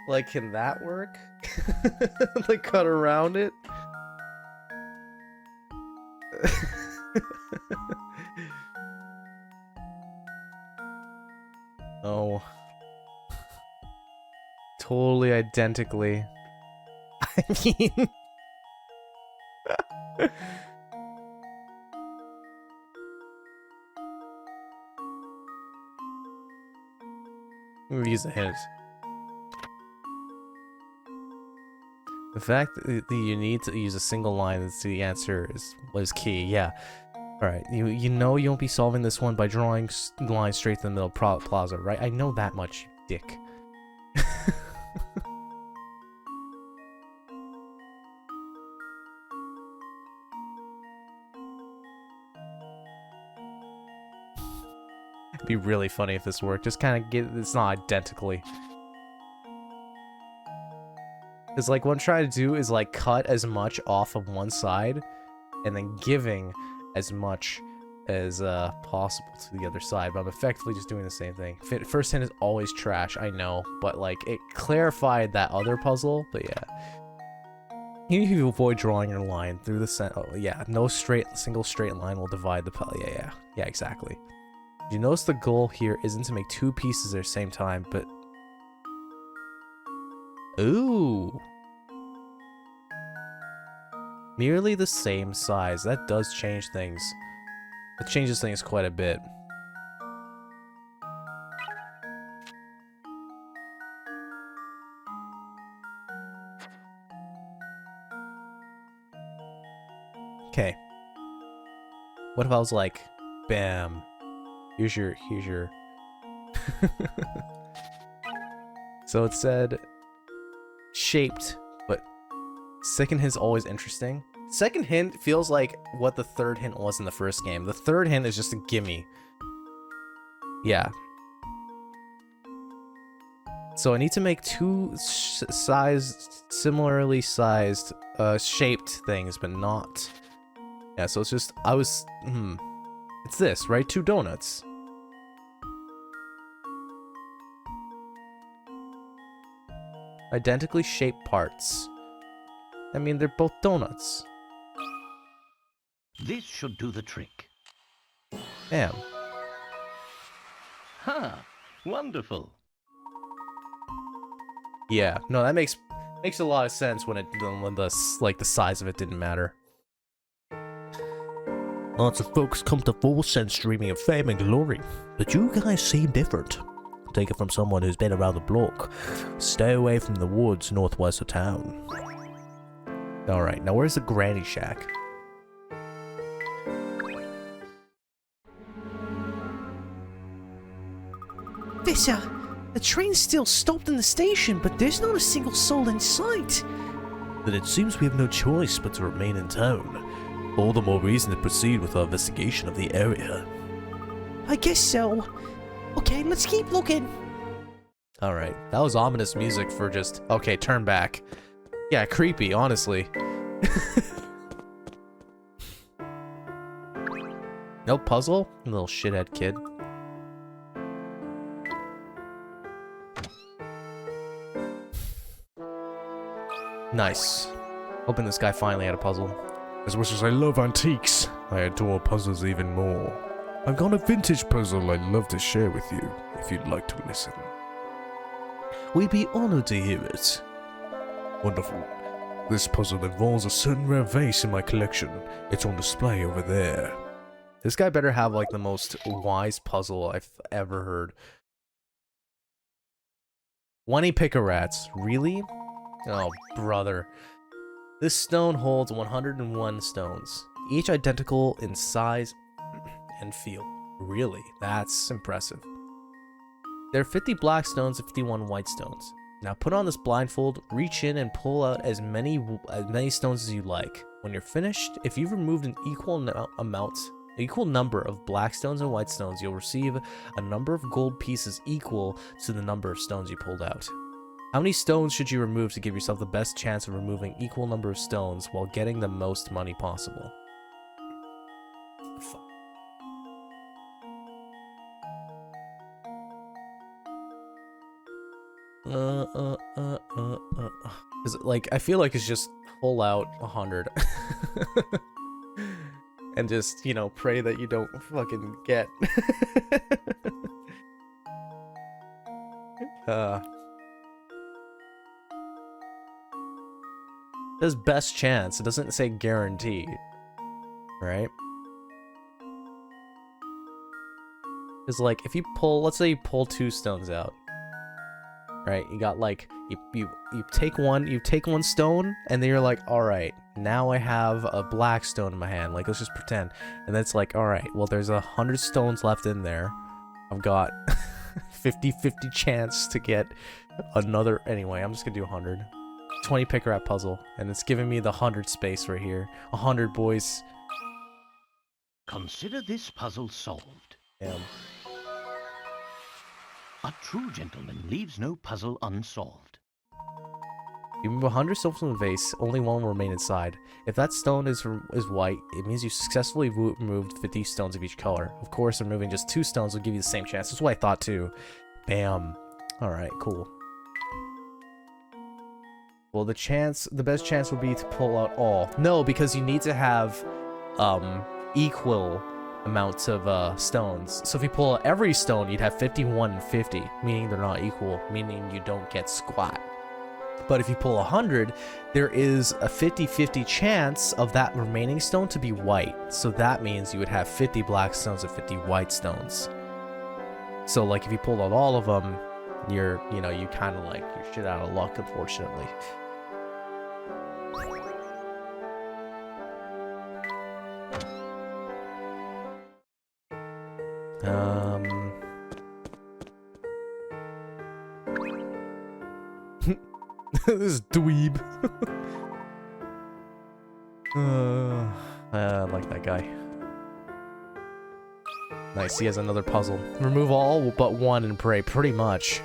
S1: Like, can that work? Like, cut around it? Oh. Totally identically. I mean... Let me use a hint. The fact that you need to use a single line as the answer was key. Yeah. All right. You know you won't be solving this one by drawing lines straight to the middle plaza, right? I know that much, you dick. It'd be really funny if this worked. Just kind of get it's not identically. Because, like, what I'm trying to do is, like, cut as much off of one side and then giving as much as possible to the other side. But I'm effectively just doing the same thing. First hint is always trash, I know. But, like, it clarified that other puzzle. But, yeah. Even if you avoid drawing your line through the center. Oh, yeah. No single straight line will divide the puzzle. Yeah. Yeah, exactly. You notice the goal here isn't to make two pieces at the same time, but... Ooh. Nearly the same size. That does change things. It changes things quite a bit. Okay. What if I was like, bam. Here's your So it said shaped, but second hint's always interesting. Second hint feels like what the third hint was in the first game. The third hint is just a gimme. Yeah. So I need to make two similarly sized, shaped things, but not. Yeah, so it's just, it's this, right? Two donuts. Identically shaped parts. I mean, they're both donuts.
S5: This should do the trick.
S1: Damn.
S5: Ha! Wonderful.
S1: Yeah, no, that makes a lot of sense when the size of it didn't matter.
S4: Lots of folks come to 4 cents dreaming of fame and glory, but you guys seem different. Take it from someone who's been around the block. Stay away from the woods northwest of town.
S1: Alright, now where's the granny shack?
S2: Visser, the train's still stopped in the station, but there's not a single soul in sight.
S4: Then it seems we have no choice but to remain in town. All the more reason to proceed with our investigation of the area.
S2: I guess so. Okay, let's keep looking.
S1: Alright, that was ominous music for just... Okay, turn back. Yeah, creepy, honestly. No puzzle? You little shithead kid. Nice. Hoping this guy finally had a puzzle.
S3: As much as I love antiques, I adore puzzles even more. I've got a vintage puzzle I'd love to share with you, if you'd like to listen.
S4: We'd be honored to hear it.
S3: Wonderful. This puzzle involves a certain rare vase in my collection. It's on display over there.
S1: This guy better have, like, the most wise puzzle I've ever heard. 20 pick-a-rats. Really? Oh, brother. This stone holds 101 stones, each identical in size and feel. Really? That's impressive. There are 50 black stones and 51 white stones. Now put on this blindfold, reach in and pull out as many stones as you like. When you're finished, if you've removed an equal number of black stones and white stones, you'll receive a number of gold pieces equal to the number of stones you pulled out. How many stones should you remove to give yourself the best chance of removing equal number of stones while getting the most money possible? Fuck. Is it like, I feel like it's just pull out 100. And just, you know, pray that you don't fucking get. There's best chance. It doesn't say guaranteed. Right? Because, like, if you pull, let's say you pull 2 stones out. Right? You got, like, you take one stone, and then you're like, alright, now I have a black stone in my hand. Like, let's just pretend. And then it's like, alright, well, there's 100 stones left in there. I've got 50-50 chance to get another. Anyway, I'm just gonna do 100. 20 picker at puzzle, and it's giving me the 100 space right here. 100, boys.
S5: Consider this puzzle solved.
S1: Damn.
S5: A true gentleman leaves no puzzle unsolved.
S1: You move 100 stones from the vase, only one will remain inside. If that stone is white, it means you successfully removed 50 stones of each color. Of course, removing just 2 stones will give you the same chance. That's what I thought too. Bam. Alright, cool. Well, the best chance would be to pull out all. No, because you need to have equal amounts of stones. So if you pull out every stone, you'd have 51 and 50, meaning they're not equal, meaning you don't get squat. But if you pull 100, there is a 50-50 chance of that remaining stone to be white. So that means you would have 50 black stones and 50 white stones. So like if you pulled out all of them, you kind of like, you're shit out of luck, unfortunately. This dweeb. I like that guy. Nice, he has another puzzle. Remove all but one and pray, pretty much.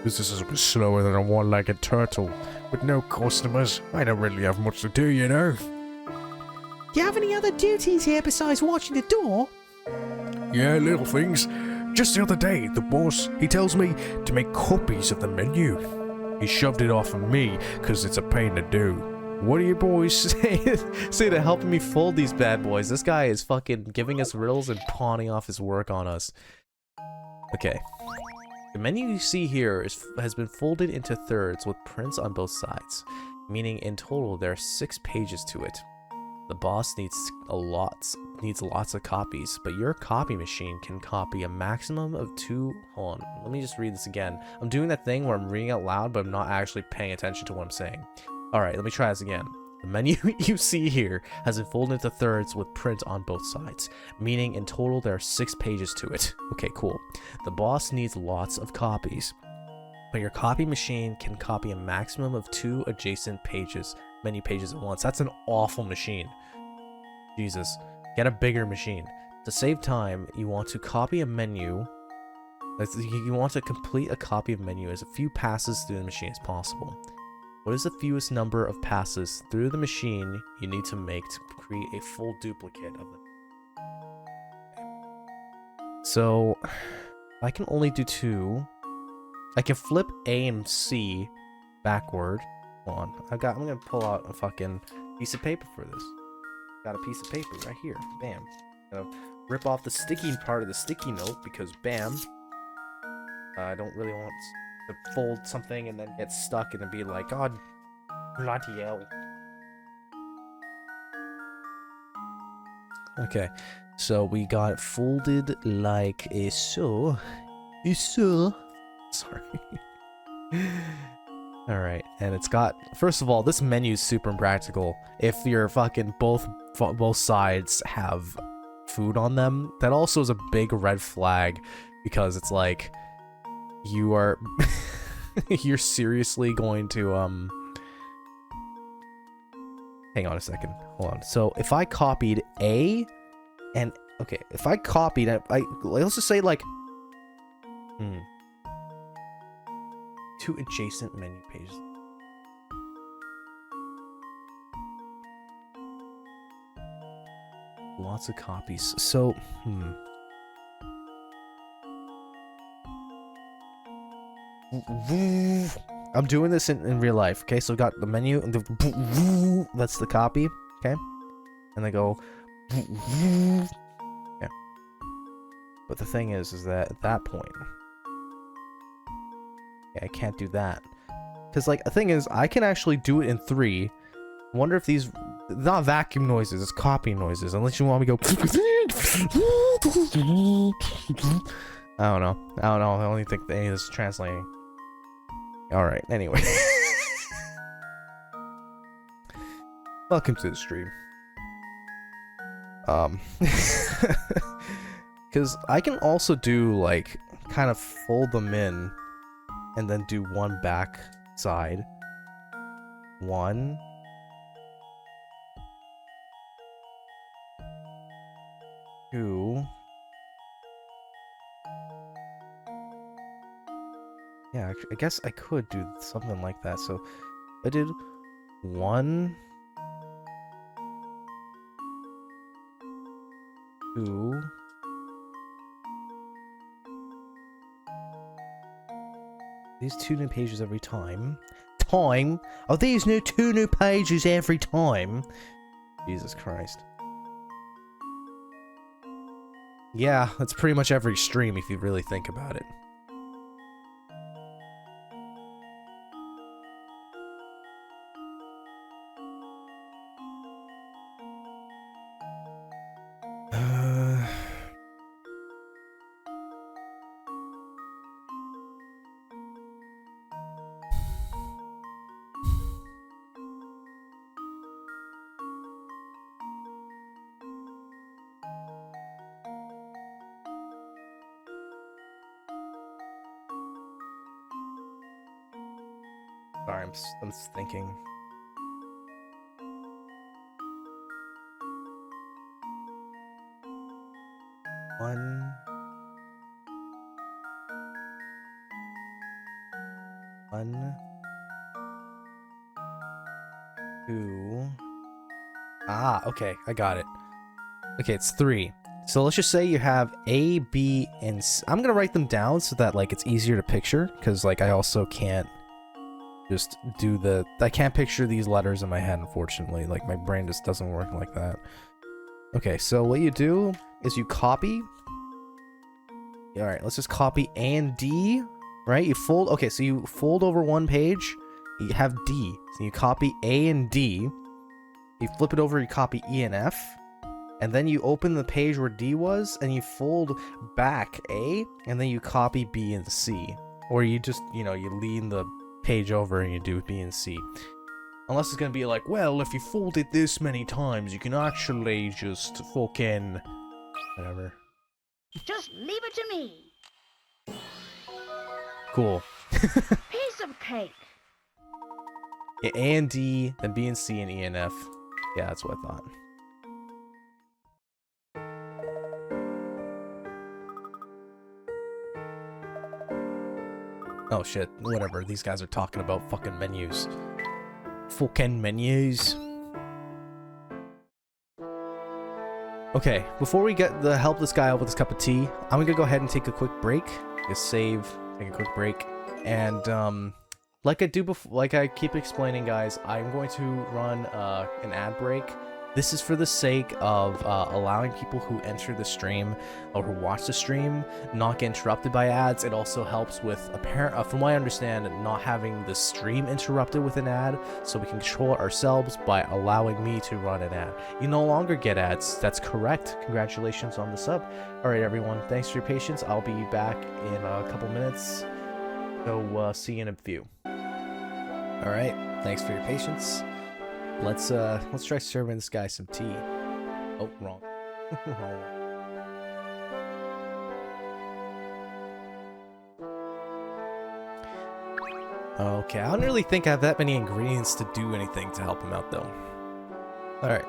S3: This is a bit slower than a one-legged turtle. With no customers, I don't really have much to do, you know?
S2: Do you have any other duties here besides watching the door?
S3: Yeah, little things. Just the other day, the boss, he tells me to make copies of the menu. He shoved it off on me, because it's a pain to do.
S1: What do you boys say to helping me fold these bad boys? This guy is fucking giving us riddles and pawning off his work on us. Okay. The menu you see here has been folded into thirds with prints on both sides, meaning in total there are 6 pages to it. The boss needs lots of copies, but your copy machine can copy a maximum of 2. Hold on, let me just read this again. I'm doing that thing where I'm reading out loud, but I'm not actually paying attention to what I'm saying. Alright, let me try this again. The menu you see here has been folded into thirds with print on both sides, meaning in total there are 6 pages to it. Okay, cool. The boss needs lots of copies, but your copy machine can copy a maximum of 2 adjacent pages, many pages at once. That's an awful machine. Jesus. Get a bigger machine. To save time, you want to copy a menu. You want to complete a copy of menu as few passes through the machine as possible. What is the fewest number of passes through the machine you need to make to create a full duplicate of it? So, I can only do 2. I can flip A and C backward. Hold on. I'm gonna pull out a fucking piece of paper for this. Got a piece of paper right here. Bam. Gonna rip off the sticky part of the sticky note because bam. I don't really want to fold something and then get stuck and then be like, God, bloody hell. Okay, so we got it folded like a so. Sorry. Alright, and it's got, first of all, this menu is super impractical. If you're fucking both sides have food on them, that also is a big red flag, because it's like, you are, you're seriously going to, hang on a second, hold on. So, if I copied A, and, okay, if I copied, let's just say like, 2 adjacent menu pages. Lots of copies. So, I'm doing this in real life, okay? So I've got the menu, and that's the copy, okay? And I go... Yeah. But the thing is that at that point... I can't do that. Because, like, the thing is, I can actually do it in 3. Wonder if these... Not vacuum noises, it's copy noises. Unless you want me to go... I don't know. I don't even think any of this is translating. Alright, anyway. Welcome to the stream. Because I can also do, like, kind of fold them in and then do one back side. 1. 2. Yeah, I guess I could do something like that. So I did 1, 2. These 2 new pages every time. Are these 2 new pages every time? Jesus Christ. Yeah, that's pretty much every stream if you really think about it. Sorry, I'm thinking. One. 2. Ah, okay, I got it. Okay, it's 3. So let's just say you have A, B, and C. I'm gonna write them down so that, like, it's easier to picture, because, like, I also can't just do I can't picture these letters in my head, unfortunately. Like, my brain just doesn't work like that. Okay, so what you do is you copy. Alright, let's just copy A and D, right? You fold, okay, so you fold over one page, you have D. So you copy A and D, you flip it over, you copy E and F, and then you open the page where D was, and you fold back A, and then you copy B and C. Or you just, you lean the page over and you do B and C. Unless it's gonna be like, well, if you fold it this many times, you can actually just fucking... whatever.
S7: Just leave it to me.
S1: Cool.
S7: Piece of cake.
S1: Yeah, A and D, then B and C and E and F. Yeah, that's what I thought. Oh shit, whatever. These guys are talking about fucking menus. Fucking menus. Okay, before we help this guy out with his cup of tea, I'm gonna go ahead and take a quick break. Just save, take a quick break, and like I do before, like I keep explaining, guys, I'm going to run an ad break. This is for the sake of allowing people who enter the stream or who watch the stream not get interrupted by ads. It also helps with, from what I understand, not having the stream interrupted with an ad, so we can control it ourselves by allowing me to run an ad. You no longer get ads. That's correct. Congratulations on the sub. All right, everyone. Thanks for your patience. I'll be back in a couple minutes. So see you in a few. All right. Thanks for your patience. Let's try serving this guy some tea. Oh, wrong. Okay, I don't really think I have that many ingredients to do anything to help him out, though. Alright.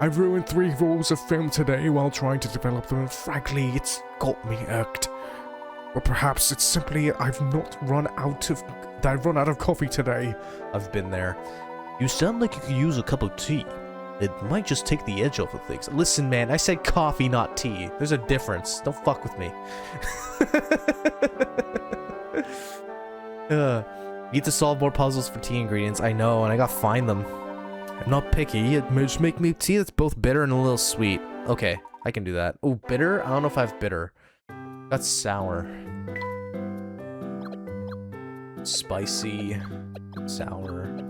S3: I've ruined 3 rolls of film today while trying to develop them, and frankly, it's got me irked. Or perhaps it's simply I've run out of coffee today.
S1: I've been there.
S4: You sound like you could use a cup of tea. It might just take the edge off of things.
S1: Listen, man, I said coffee, not tea. There's a difference. Don't fuck with me. Need to solve more puzzles for tea ingredients. I know, and I gotta find them. I'm not picky. Just make me tea that's both bitter and a little sweet. Okay, I can do that. Oh, bitter? I don't know if I have bitter. That's sour. Spicy. Sour.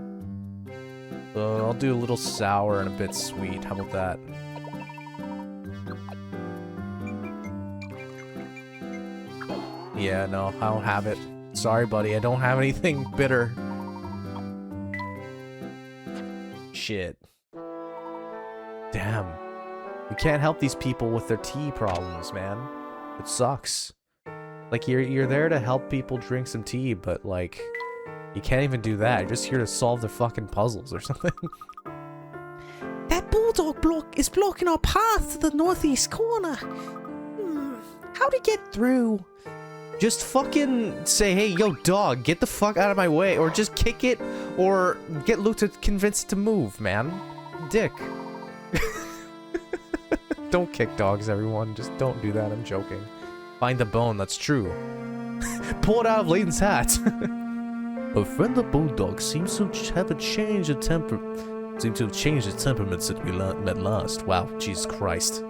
S1: I'll do a little sour and a bit sweet. How about that? Yeah, no, I don't have it. Sorry, buddy, I don't have anything bitter. Shit. Damn. We can't help these people with their tea problems, man. It sucks. Like, you're there to help people drink some tea, but, like, you can't even do that. You're just here to solve their fucking puzzles or something.
S2: That bulldog is blocking our path to the northeast corner. How to get through?
S1: Just fucking say, hey, yo, dog, get the fuck out of my way. Or just kick it, or get Luke to convince it to move, man. Dick. Don't kick dogs, everyone. Just don't do that, I'm joking. Find the bone, that's true. Pull it out of Layton's hat.
S4: Our friend the bulldog seems to have changed its temperament since we met last.
S1: Wow, Jesus Christ.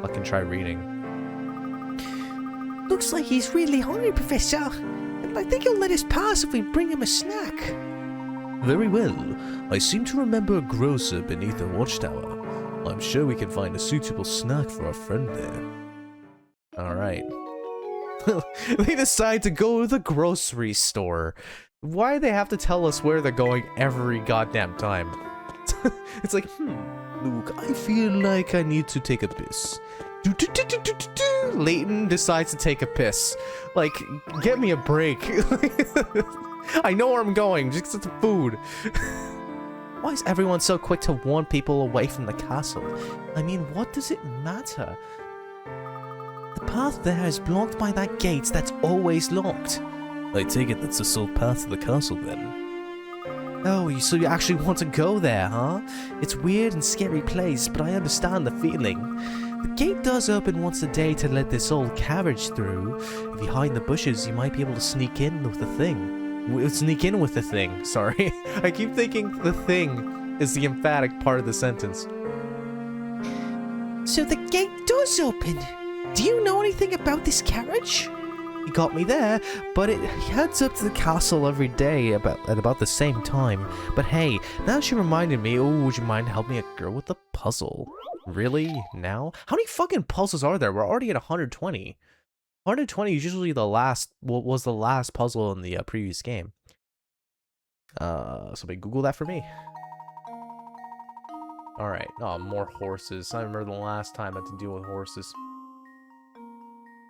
S1: Fucking try reading.
S2: Looks like he's really hungry, Professor. And I think he'll let us pass if we bring him a snack.
S4: Very well. I seem to remember a grocer beneath the watchtower. I'm sure we can find a suitable snack for our friend there.
S1: Alright. They decide to go to the grocery store. Why do they have to tell us where they're going every goddamn time? It's like,
S4: Luke, I feel like I need to take a piss.
S1: Layton decides to take a piss. Like, get me a break. I know where I'm going, just get some food. Why is everyone so quick to warn people away from the castle? I mean, what does it matter?
S2: The path there is blocked by that gate that's always locked.
S4: I take it that's the sole path to the castle then.
S2: Oh, so you actually want to go there, huh? It's a weird and scary place, but I understand the feeling. The gate does open once a day to let this old carriage through. If you hide in the bushes, you might be able to sneak in with the thing.
S1: Sneak in with the thing, sorry. I keep thinking the thing is the emphatic part of the sentence.
S2: So the gate does open. Do you know anything about this carriage?
S1: You got me there, but it heads up to the castle every day at about the same time. But hey, now she reminded me, oh, would you mind helping a girl with the puzzle? Really? Now? How many fucking puzzles are there? We're already at 120. 120 is usually the last, was the last puzzle in the previous game. Somebody Google that for me. Alright, oh, more horses. I remember the last time I had to deal with horses.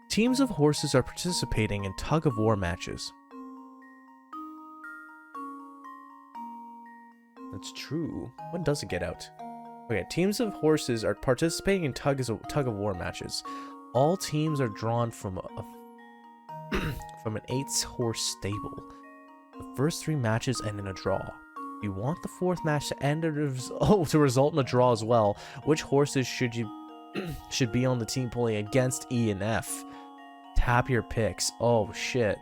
S1: Teams of horses are participating in tug-of-war matches. That's true. When does it get out? Okay, teams of horses are participating in tug-of-war matches. All teams are drawn from from an 8-horse stable. The first 3 matches end in a draw. If you want the 4th match to end to result in a draw as well, which horses should be on the team pulling against E and F? Tap your picks. Oh shit.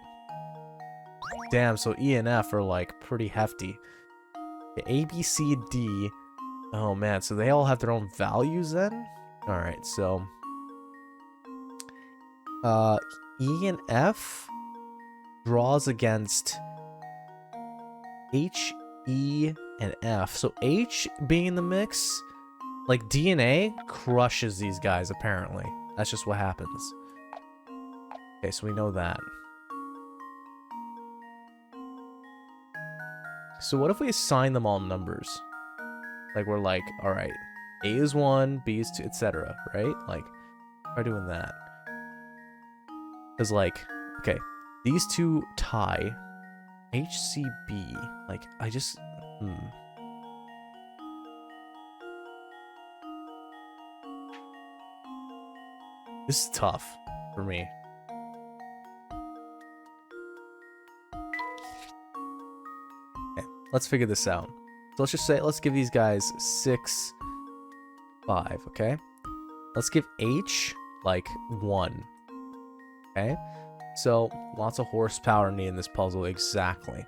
S1: Damn, so E and F are like pretty hefty. The A, B, C, D. Oh man, so they all have their own values then? Alright, so E and F draws against H, E, and F. So H being in the mix, like D and A crushes these guys apparently. That's just what happens. Okay, so we know that. So what if we assign them all numbers? Like we're like, alright, A is 1, B is 2, etc. Right? Like, try doing that. Because like, okay, these two tie. HCB. Like, I just... This is tough for me. Okay, let's figure this out. So let's just say, let's give these guys 6, 5, okay? Let's give H, like, 1. Okay? So, lots of horsepower needed in this puzzle, exactly.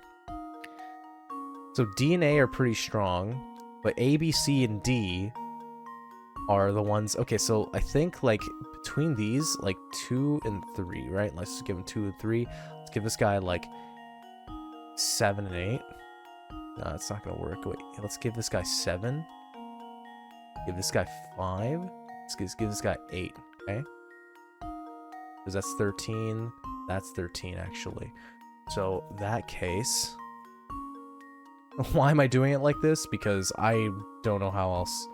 S1: So, D and A are pretty strong, but A, B, C, and D are the ones... Okay, so I think, like, between these, like, 2 and 3, right? Let's just give him 2 and 3. Let's give this guy, like, 7 and 8. No, it's not gonna work. Wait, let's give this guy 7. Give this guy 5. Let's give this guy 8, okay? Because that's 13. That's 13, actually. So, that case... Why am I doing it like this? Because I don't know how else.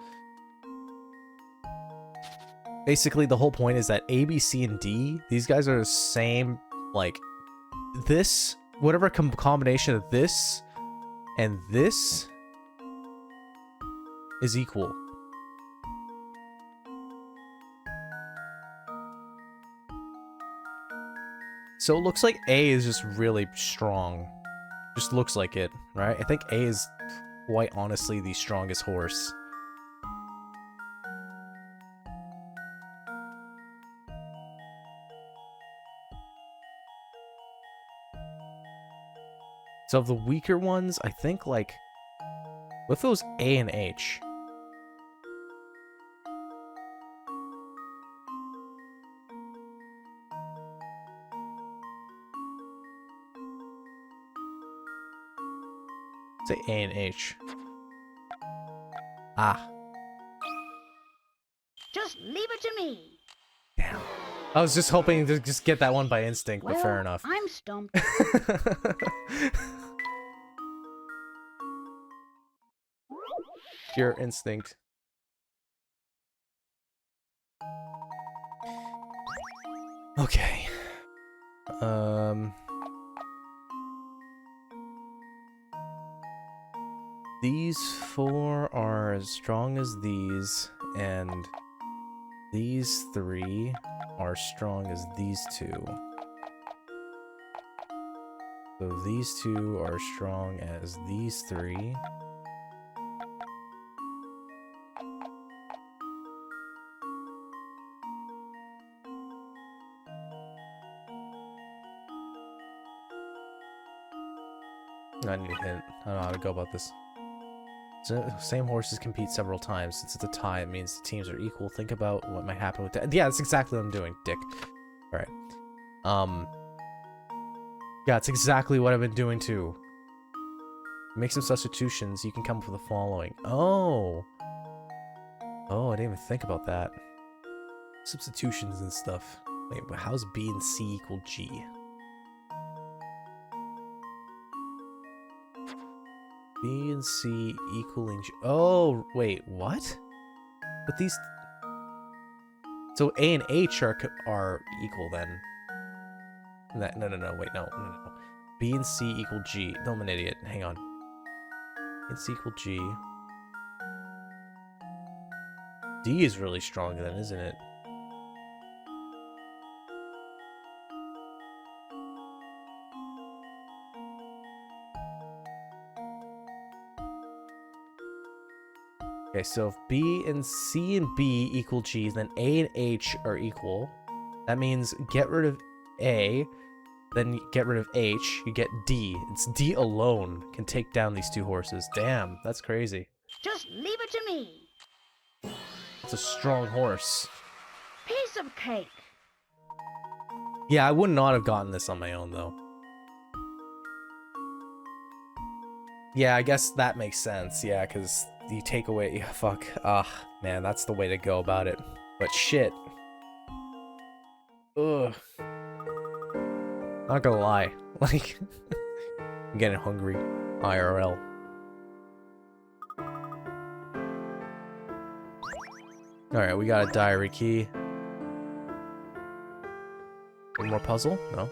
S1: Basically, the whole point is that A, B, C, and D, these guys are the same, like, this, whatever combination of this and this is equal. So it looks like A is just really strong. Just looks like it, right? I think A is quite honestly the strongest horse. So of the weaker ones, I think like, what if it was A and H? Say A and H. Ah.
S7: Just leave it to me.
S1: Damn. I was just hoping to just get that one by instinct, but fair enough.
S7: I'm stumped.
S1: Pure instinct. Okay. These 4 are as strong as these, and these 3 are strong as these 2. So these 2 are strong as these 3. I need a hint. I don't know how to go about this. So, same horses compete several times. Since it's a tie, it means the teams are equal. Think about what might happen with that. Yeah, that's exactly what I'm doing, dick. Alright. Yeah, it's exactly what I've been doing too. Make some substitutions. You can come up with the following. Oh! Oh, I didn't even think about that. Substitutions and stuff. Wait, but how's B and C equal G? B and C equaling... Oh, wait, what? But these... So A and H are equal then. No, wait, no. B and C equal G. No, I'm an idiot. Hang on. It's equal G. D is really strong then, isn't it? Okay, so if B and C and B equal G, then A and H are equal. That means get rid of A, then get rid of H, you get D. It's D alone can take down these 2 horses. Damn, that's crazy.
S7: Just leave it to me.
S1: It's a strong horse.
S7: Piece of cake.
S1: Yeah, I would not have gotten this on my own, though. Yeah, I guess that makes sense. Yeah, because you take away... Yeah, fuck. Man, that's the way to go about it. But shit. Ugh. Not gonna lie. Like, I'm getting hungry. IRL. Alright, we got a diary key. One more puzzle? No.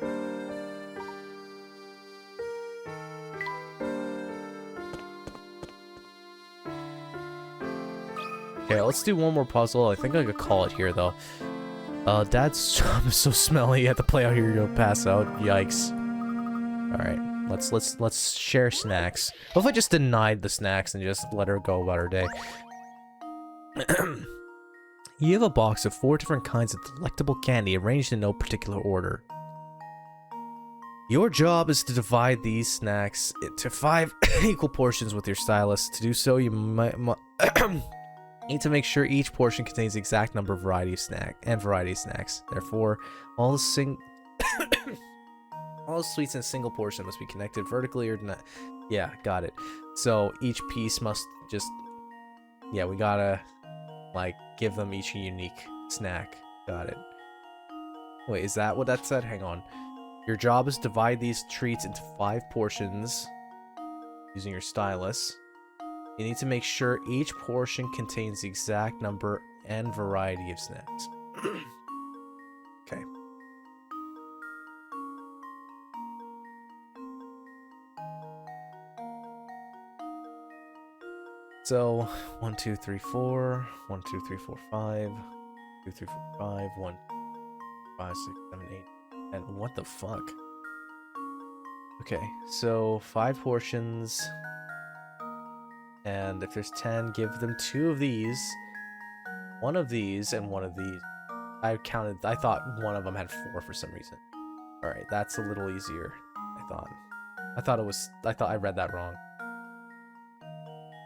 S1: Okay, let's do one more puzzle. I think I could call it here, though. Dad's so smelly. You have to play out here, you'll pass out. Yikes. Alright, let's share snacks. What if I just denied the snacks and just let her go about her day? You have a box of 4 different kinds of delectable candy arranged in no particular order. Your job is to divide these snacks into 5 equal portions with your stylus. To do so, you might need to make sure each portion contains the exact number of variety of snacks. Therefore, all the all the sweets in a single portion must be connected vertically or not. Yeah, got it. So each piece must just, yeah, we gotta like give them each a unique snack. Got it. Wait, is that what that said? Hang on. Your job is to divide these treats into 5 portions using your stylus. You need to make sure each portion contains the exact number and variety of snacks. Okay. So 1, 2, 3, 4. 1, 2, 3, 4, 5. 2, 3, 4, 5. 1, 5, 6, 7, 8. And what the fuck? Okay, so 5 portions. And if there's 10, give them 2 of these, 1 of these, and 1 of these. I thought one of them had 4 for some reason. Alright, that's a little easier, I thought. I thought I read that wrong.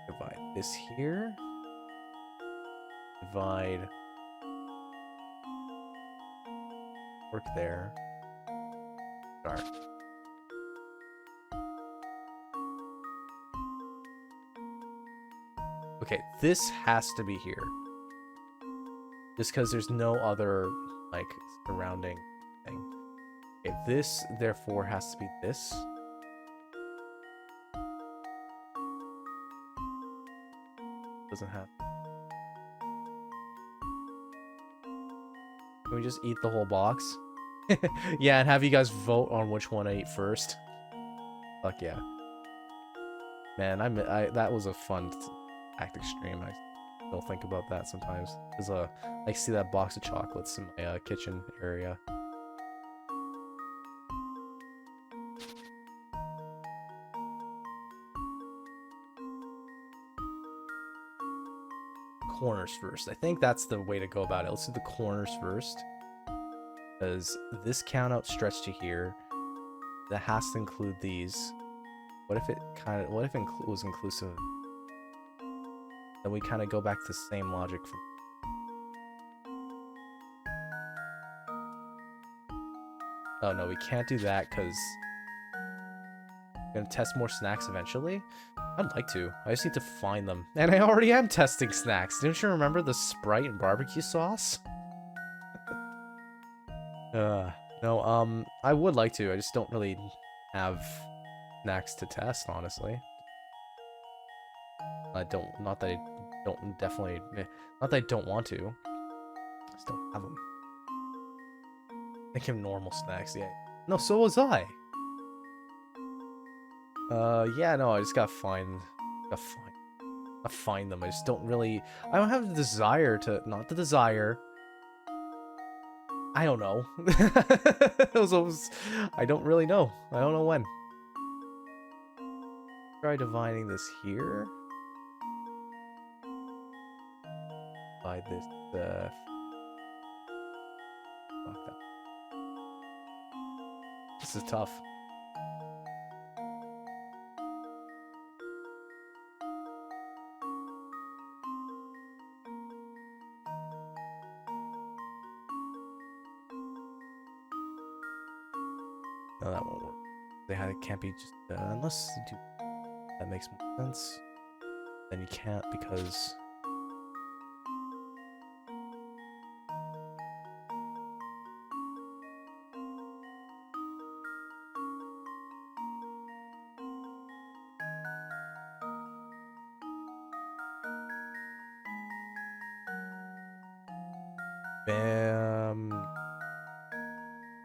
S1: Divide this here. Divide. Work there. Start. Okay, this has to be here. Just because there's no other, like, surrounding thing. Okay, this, therefore, has to be this. Doesn't have. Can we just eat the whole box? Yeah, and have you guys vote on which one I eat first. Fuck yeah. Man, that was a fun tactic stream. I still think about that sometimes. Cause I see that box of chocolates in my kitchen area. Corners first. I think that's the way to go about it. Let's do the corners first. Because this count out stretched to here. That has to include these. What if it was inclusive? Then we kind of go back to the same logic from. Oh no, we can't do that because we're gonna test more snacks eventually. I'd like to. I just need to find them. And I already am testing snacks. Didn't you remember the Sprite and barbecue sauce? No, I would like to. I just don't really have snacks to test, honestly. Not that I don't want to. I just don't have them. Think of normal snacks, yeah. No, so was I. Yeah, no, I just gotta find them. I just don't really. I don't have the desire to. Not the desire. I don't know. I don't really know. I don't know when. Try dividing this here. Divide this. Fuck that. This is tough. No, that won't work. It can't be just unless you do. That makes more sense. Then you can't because.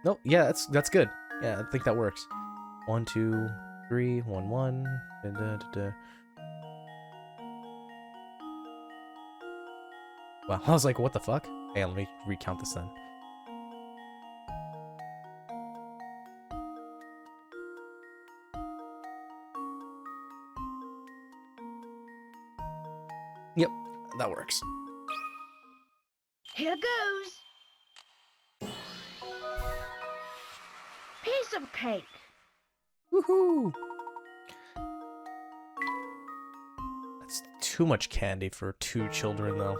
S1: Nope. Yeah, that's good. Yeah, I think that works. 1, 2, 3, 1, 1. Da, da, da, da. Wow, I was like, what the fuck? Hey, let me recount this then. Yep, that works.
S7: Here goes. Piece of cake.
S1: Woohoo! That's too much candy for 2 children, though.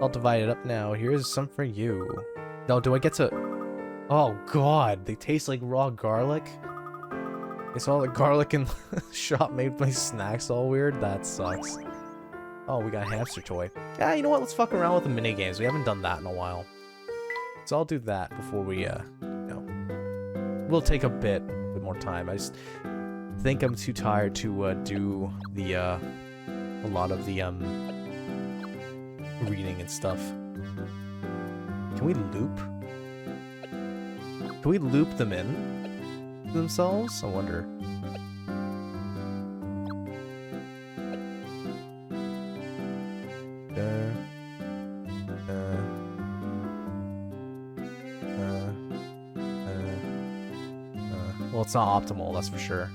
S1: I'll divide it up now. Here's some for you. No, do I get to... Oh, God. They taste like raw garlic? It's all the garlic in the shop made my snacks all weird? That sucks. Oh, we got a hamster toy. Yeah, you know what? Let's fuck around with the mini games. We haven't done that in a while. So I'll do that before we, you know... We'll take a bit more time. I just think I'm too tired to, do the, a lot of the, reading and stuff. Can we loop? Can we loop them in themselves? I wonder. Well, it's not optimal, that's for sure.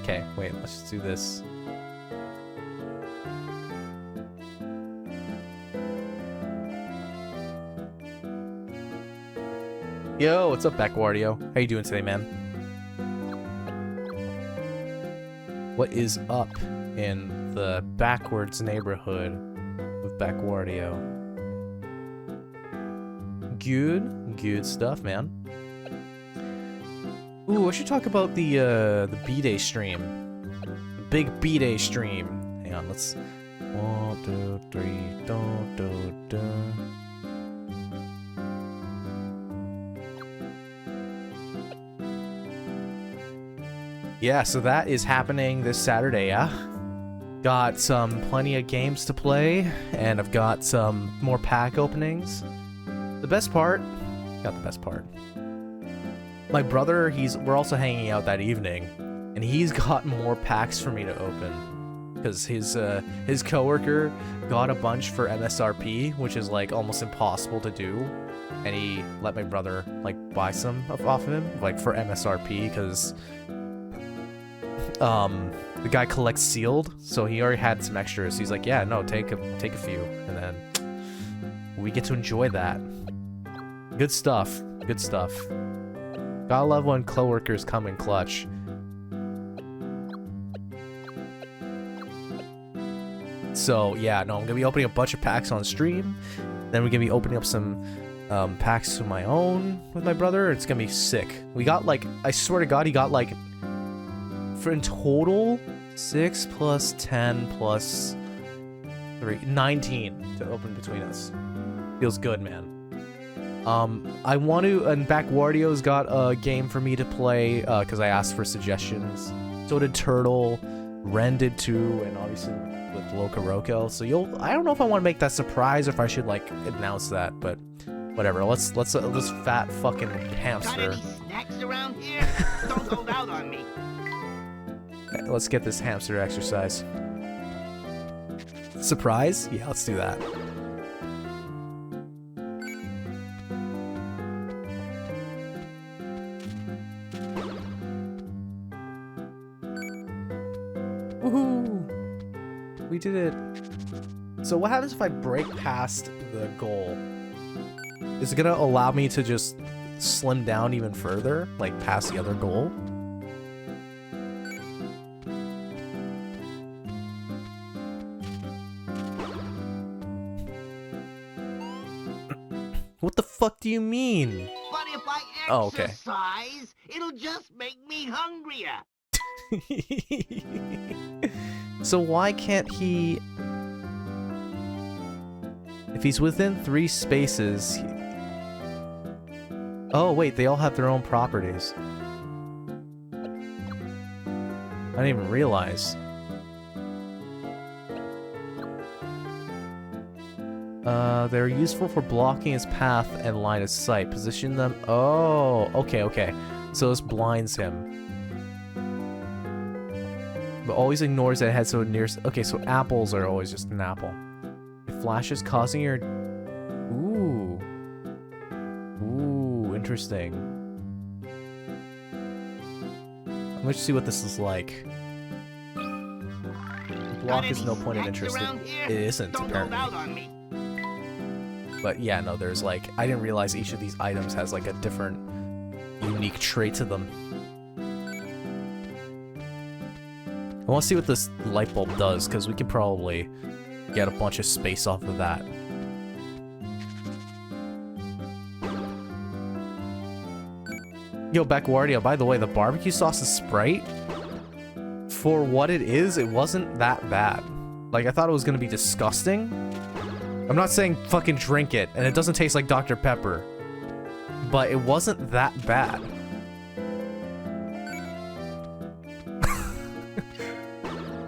S1: Okay, wait, let's just do this. Yo, what's up, Backwardio? How you doing today, man? What is up in the backwards neighborhood of Backwardio? Good stuff, man. Ooh, I should talk about the B-Day stream. The big B-Day stream. Hang on, let's... 1, 2, 3, do. Yeah, so that is happening this Saturday, yeah? Got plenty of games to play, and I've got some more pack openings. The best part... Got the best part. My brother, we're also hanging out that evening, and he's got more packs for me to open. Because his coworker got a bunch for MSRP, which is like almost impossible to do. And he let my brother like buy some off of him, like for MSRP, because the guy collects sealed, so he already had some extras. So he's like, yeah, no, take a few, and then we get to enjoy that. Good stuff. Good stuff. Gotta love when coworkers come in clutch. So yeah, no, I'm gonna be opening a bunch of packs on stream. Then we're gonna be opening up some packs of my own with my brother. It's gonna be sick. We got like, I swear to God, he got like, for in total, 6 plus 10 plus 3, 19 to open between us. Feels good, man. I want to, and Backwardio's got a game for me to play, because I asked for suggestions. So did Turtle, Ren did too, and obviously with Locoroko. So I don't know if I want to make that surprise or if I should like announce that, but whatever. Let's this fat fucking hamster.
S8: Got any snacks around here? Don't hold out on me.
S1: Okay, let's get this hamster exercise. Surprise? Yeah, let's do that. Woohoo! We did it. So what happens if I break past the goal? Is it gonna allow me to just slim down even further? Like past the other goal? What the fuck do you mean?
S8: But if I
S1: Oh, okay.
S8: exercise, it'll just make me hungrier.
S1: So why can't he... If he's within 3 spaces... Oh, wait, they all have their own properties. I didn't even realize. They're useful for blocking his path and line of sight. Position them... Oh, okay. So this blinds him. But always ignores that head so near... Okay, so apples are always just an apple. It flashes causing your... Ooh. Ooh, interesting. Let's see what this is like. block
S8: Got
S1: is
S8: any
S1: no point of
S8: snacks
S1: interest.
S8: around here?
S1: It isn't,
S8: Don't
S1: apparently.
S8: hold out on me.
S1: But yeah, no, there's like, I didn't realize each of these items has like a different unique trait to them. I want to see what this light bulb does, because we could probably get a bunch of space off of that. Yo, Backwardia, by the way, the barbecue sauce and Sprite, for what it is, it wasn't that bad. Like, I thought it was going to be disgusting. I'm not saying fucking drink it, and it doesn't taste like Dr. Pepper, but it wasn't that bad.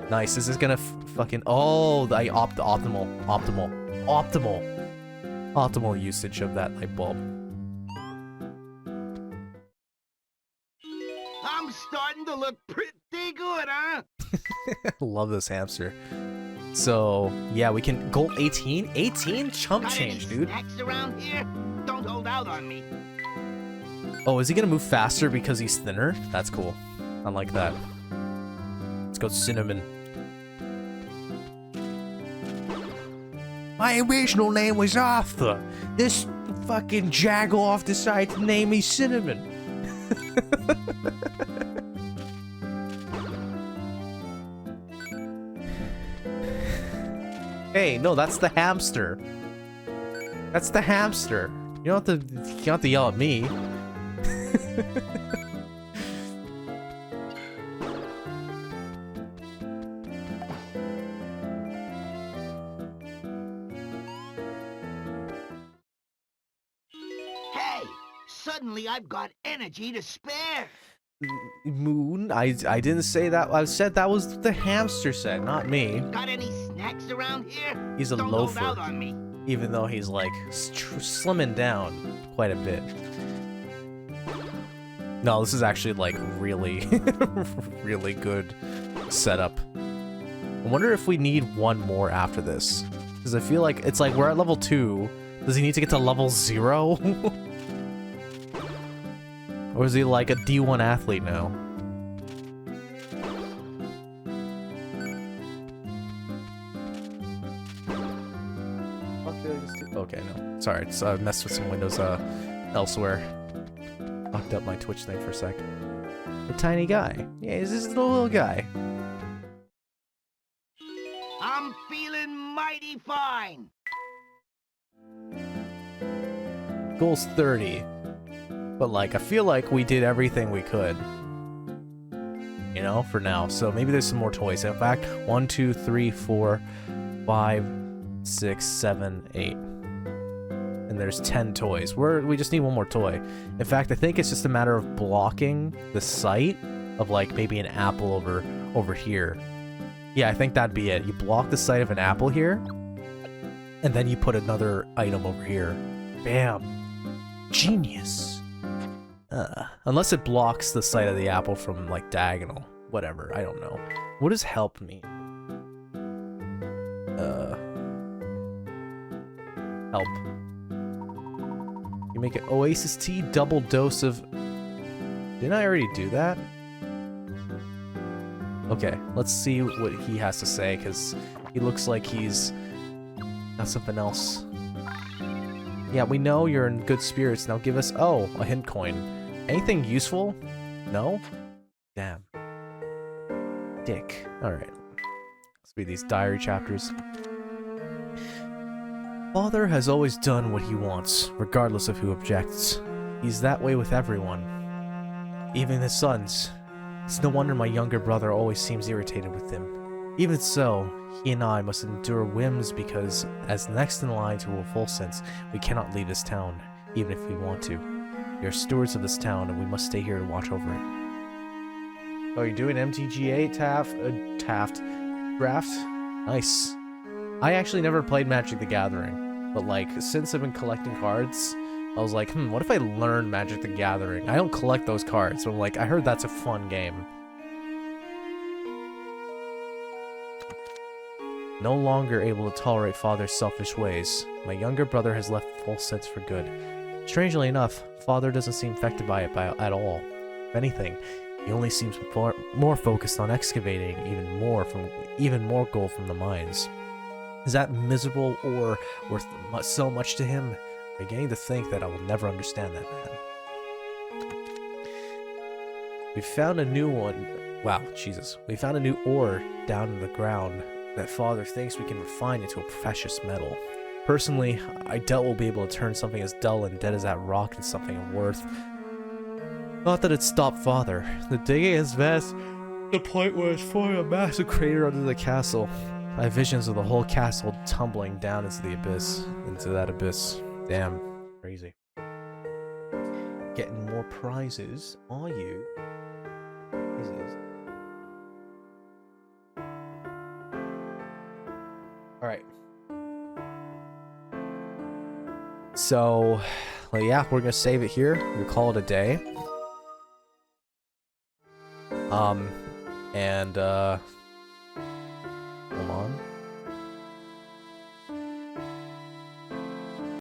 S1: Nice, this is gonna fucking, oh, the optimal usage of that light bulb.
S8: I'm starting to look pretty good, huh?
S1: Love this hamster. So, yeah, we can, gold 18? 18? Chump
S8: Got
S1: change,
S8: any
S1: dude.
S8: snacks around here? Don't hold out on me.
S1: Oh, is he gonna move faster because he's thinner? That's cool. I like that. Let's go Cinnamon.
S2: My original name was Arthur. This fucking jagoff decided to name me Cinnamon.
S1: Hey, no, that's the hamster. That's the hamster. You don't have to yell at me.
S8: Hey, suddenly I've got energy to spare.
S1: Moon, I didn't say that. I said that was the hamster said, not me.
S8: Got any snacks around here?
S1: He's a
S8: Don't
S1: loafer.
S8: hold out on me.
S1: Even though he's like slimming down quite a bit. No, this is actually like really, really good setup. I wonder if we need one more after this. Because I feel like it's like we're at level 2. Does he need to get to level 0? Or is he like a D1 athlete now? Okay, no. Sorry, it's messed with some windows elsewhere. Locked up my Twitch thing for a sec. A tiny guy. Yeah, he's just a little guy.
S8: I'm feeling mighty fine.
S1: Goal's 30. But like, I feel like we did everything we could. You know, for now. So maybe there's some more toys. In fact, 1, 2, 3, 4, 5, 6, 7, 8. And there's 10 toys. We just need one more toy. In fact, I think it's just a matter of blocking the site of like maybe an apple over here. Yeah, I think that'd be it. You block the site of an apple here, and then you put another item over here. Bam. Genius. Unless it blocks the site of the apple from like diagonal. Whatever, I don't know. What does help mean? Help. You make an Oasis tea, double dose of... Didn't I already do that? Okay, let's see what he has to say, because he looks like he's got something else. Yeah, we know you're in good spirits. Now give us... Oh, a hint coin. Anything useful? No? Damn. Dick. Alright. Let's read these diary chapters. Father has always done what he wants, regardless of who objects. He's that way with everyone. Even his sons. It's no wonder my younger brother always seems irritated with him. Even so, he and I must endure whims because, as next in line to a full sense, we cannot leave this town, even if we want to. We are stewards of this town, and we must stay here to watch over it. Oh, you're doing MTGA Taft draft? Nice. I actually never played Magic the Gathering, but like, since I've been collecting cards, I was like, what if I learn Magic the Gathering? I don't collect those cards, so I'm like, I heard that's a fun game. No longer able to tolerate Father's selfish ways, my younger brother has left full sense for good. Strangely enough, Father doesn't seem affected by it at all. If anything,
S2: He only seems far more focused on excavating even more gold from the mines. Is that miserable ore worth so much to him? I'm beginning to think that I will never understand that man. We found a new one. Wow, Jesus. We found a new ore down in the ground that Father thinks we can refine into a precious metal. Personally, I doubt we'll be able to turn something as dull and dead as that rock into something of worth. Not that it stopped Father. The digging is vast, the point where it's forming a massive crater under the castle. I have visions of the whole castle tumbling down into the abyss. Into that abyss. Damn. Crazy. Getting more prizes, are you? Prizes. Alright. So, well, yeah, we're gonna save it here. We'll call it a day.